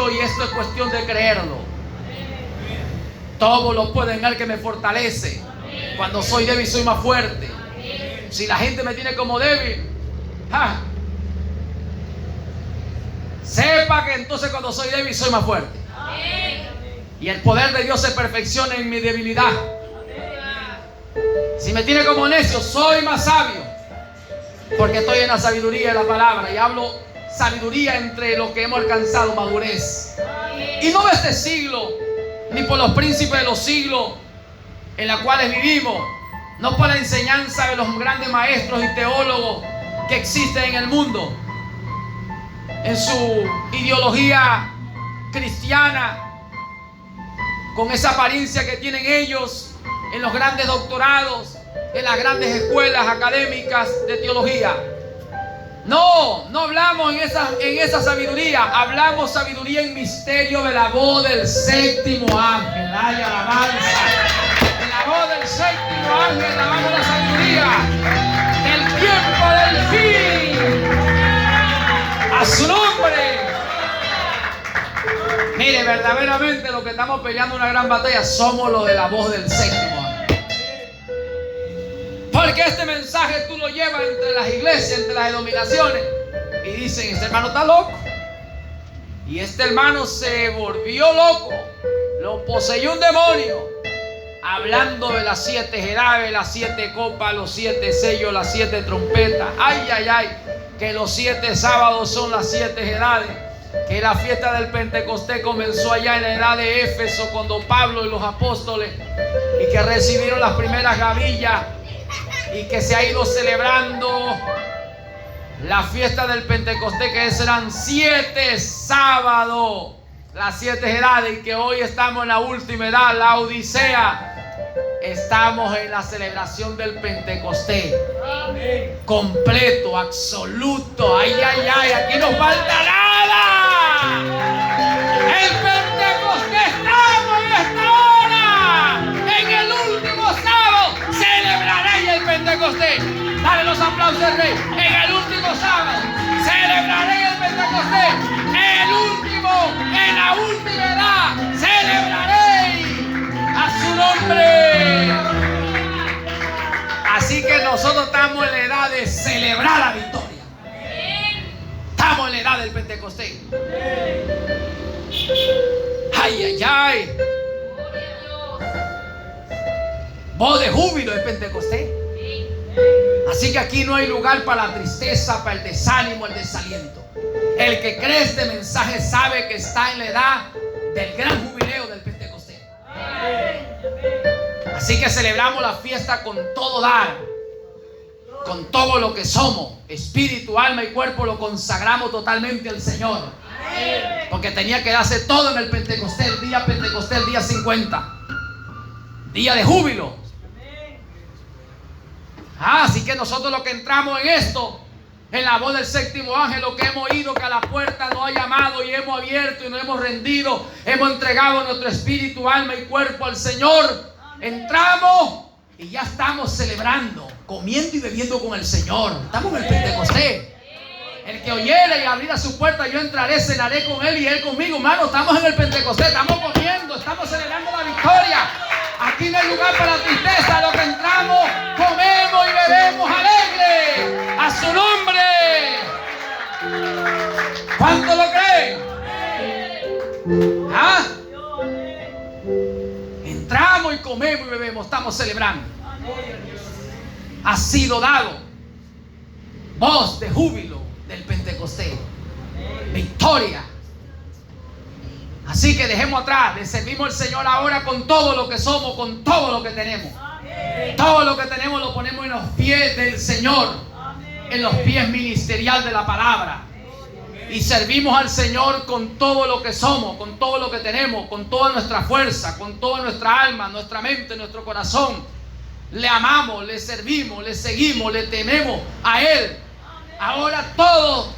puedo, y esto es cuestión de creerlo. Todo lo puedo en Él que me fortalece. Cuando soy débil soy más fuerte. Si la gente me tiene como débil, sepa que entonces cuando soy débil soy más fuerte. Y el poder de Dios se perfecciona en mi debilidad. Si me tiene como necio, soy más sabio, porque estoy en la sabiduría de la palabra, y hablo sabiduría entre los que hemos alcanzado madurez. Y no de este siglo, ni por los príncipes de los siglos en los cuales vivimos, no por la enseñanza de los grandes maestros y teólogos que existen en el mundo, en su ideología cristiana, con esa apariencia que tienen ellos en los grandes doctorados, en las grandes escuelas académicas de teología. No hablamos en esa sabiduría. Hablamos sabiduría en misterio de la voz del séptimo ángel. ¡Ay, alabanza! De la voz del séptimo ángel lavamos la sabiduría del tiempo del fin. ¡A su nombre! Mire, verdaderamente lo que estamos peleando una gran batalla somos los de la voz del séptimo ángel. Porque este mensaje tú lo llevas entre las iglesias, entre las denominaciones, y dicen: este hermano está loco. Y este hermano se volvió loco, lo poseyó un demonio, hablando de las 7 edades, las 7 copas, los 7 sellos, las 7 trompetas. Ay, ay, ay, que los 7 sábados son las 7 edades. Que la fiesta del Pentecostés comenzó allá en la edad de Éfeso, cuando Pablo y los apóstoles, y que recibieron las primeras gavillas, y que se ha ido celebrando la fiesta del Pentecostés, que serán 7 sábados, las 7 edades, y que hoy estamos en la última edad, la Odisea. Estamos en la celebración del Pentecostés. Amén. Completo, absoluto. Ay, ay, ay, aquí no falta nada. El Pentecostés estamos en esta hora. En el último sábado celebraré el Pentecostés. Dale los aplausos al Rey. En el último sábado celebraré el Pentecostés. El último, en la última edad, celebraré a su nombre. Así que nosotros estamos en la edad de celebrar la victoria. Estamos en la edad del Pentecostés. Ay, ay, ay. Voz de júbilo del Pentecostés. Así que aquí no hay lugar para la tristeza, para el desánimo, el desaliento. El que cree este mensaje sabe que está en la edad del gran jubileo del Pentecostés. Así que celebramos la fiesta con todo dar, con todo lo que somos, espíritu, alma y cuerpo, lo consagramos totalmente al Señor. Porque tenía que darse todo en el Pentecostés, el día Pentecostés, el día 50, día de júbilo. Así que nosotros lo que entramos en esto, en la voz del séptimo ángel, lo que hemos oído, que a la puerta nos ha llamado y hemos abierto y nos hemos rendido, hemos entregado nuestro espíritu, alma y cuerpo al Señor. Entramos y ya estamos celebrando, comiendo y bebiendo con el Señor. Estamos en el Pentecostés. El que oyere y abriera su puerta, yo entraré, cenaré con él y él conmigo. Hermano, estamos en el Pentecostés, estamos comiendo, estamos celebrando la victoria. Aquí no hay lugar para la tristeza. Lo que entramos, comemos y bebemos alegre a su nombre. ¿Cuánto lo creen? ¿Ah? Entramos y comemos y bebemos, estamos celebrando. Ha sido dado voz de júbilo del Pentecostés, victoria. Así que dejemos atrás, le servimos al Señor ahora con todo lo que somos, con todo lo que tenemos. Todo lo que tenemos lo ponemos en los pies del Señor, en los pies ministerial de la palabra. Y servimos al Señor con todo lo que somos, con todo lo que tenemos, con toda nuestra fuerza, con toda nuestra alma, nuestra mente, nuestro corazón. Le amamos, le servimos, le seguimos, le tememos a Él. Ahora todo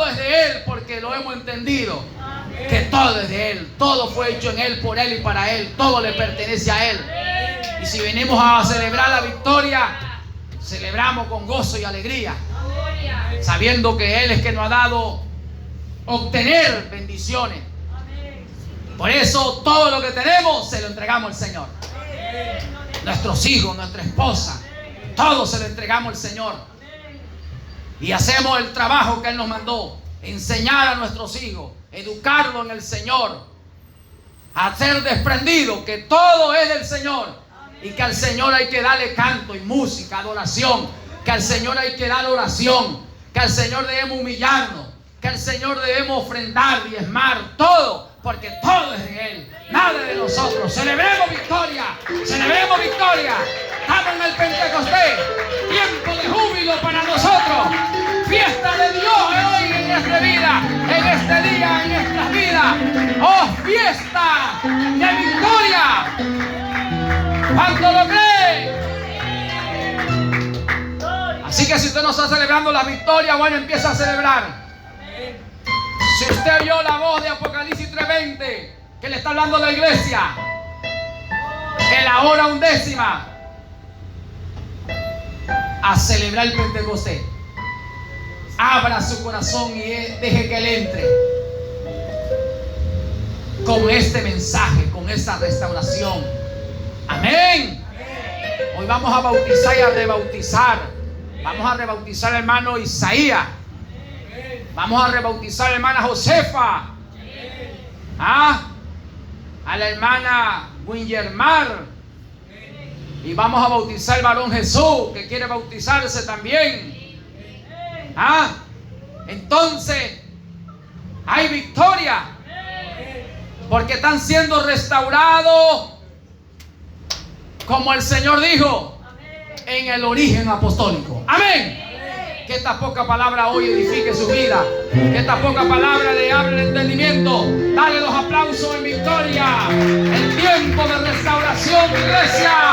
es de Él, porque lo hemos entendido. Que todo es de Él, todo fue hecho en Él, por Él y para Él. Todo le pertenece a Él. Y si venimos a celebrar la victoria, celebramos con gozo y alegría, sabiendo que Él es que nos ha dado obtener bendiciones. Por eso todo lo que tenemos se lo entregamos al Señor. Nuestros hijos, nuestra esposa, todo se lo entregamos al Señor. Y hacemos el trabajo que Él nos mandó. Enseñar a nuestros hijos, educarlos en el Señor, a ser desprendidos, que todo es del Señor. Y que al Señor hay que darle canto y música, adoración. Que al Señor hay que darle oración. Que al Señor debemos humillarnos. Que al Señor debemos ofrendar, diezmar, todo. Porque todo es de Él, nada de nosotros. Celebremos victoria, celebremos victoria. Estamos en el Pentecostés, tiempo de júbilo para nosotros. Fiesta de Dios hoy en nuestra vida, en este día, en nuestras vidas. Oh, fiesta de victoria. ¿Cuánto lo cree? Así que si usted no está celebrando la victoria, bueno, empieza a celebrar. Si usted oyó la voz de Apocalipsis 3:20, que le está hablando a la iglesia, en la hora 11, a celebrar el Pentecostés. Abra su corazón y deje que Él entre con este mensaje, con esta restauración. Amén. Hoy vamos a bautizar y a rebautizar. Vamos a rebautizar al hermano Isaías. Vamos a rebautizar a la hermana Josefa. A la hermana Wingermar. Y vamos a bautizar al varón Jesús, que quiere bautizarse también. Entonces hay victoria, porque están siendo restaurados, como el Señor dijo, en el origen apostólico. Amén. Que esta poca palabra hoy edifique su vida. Que esta poca palabra le abra el entendimiento. Dale los aplausos en victoria. El tiempo de restauración, iglesia.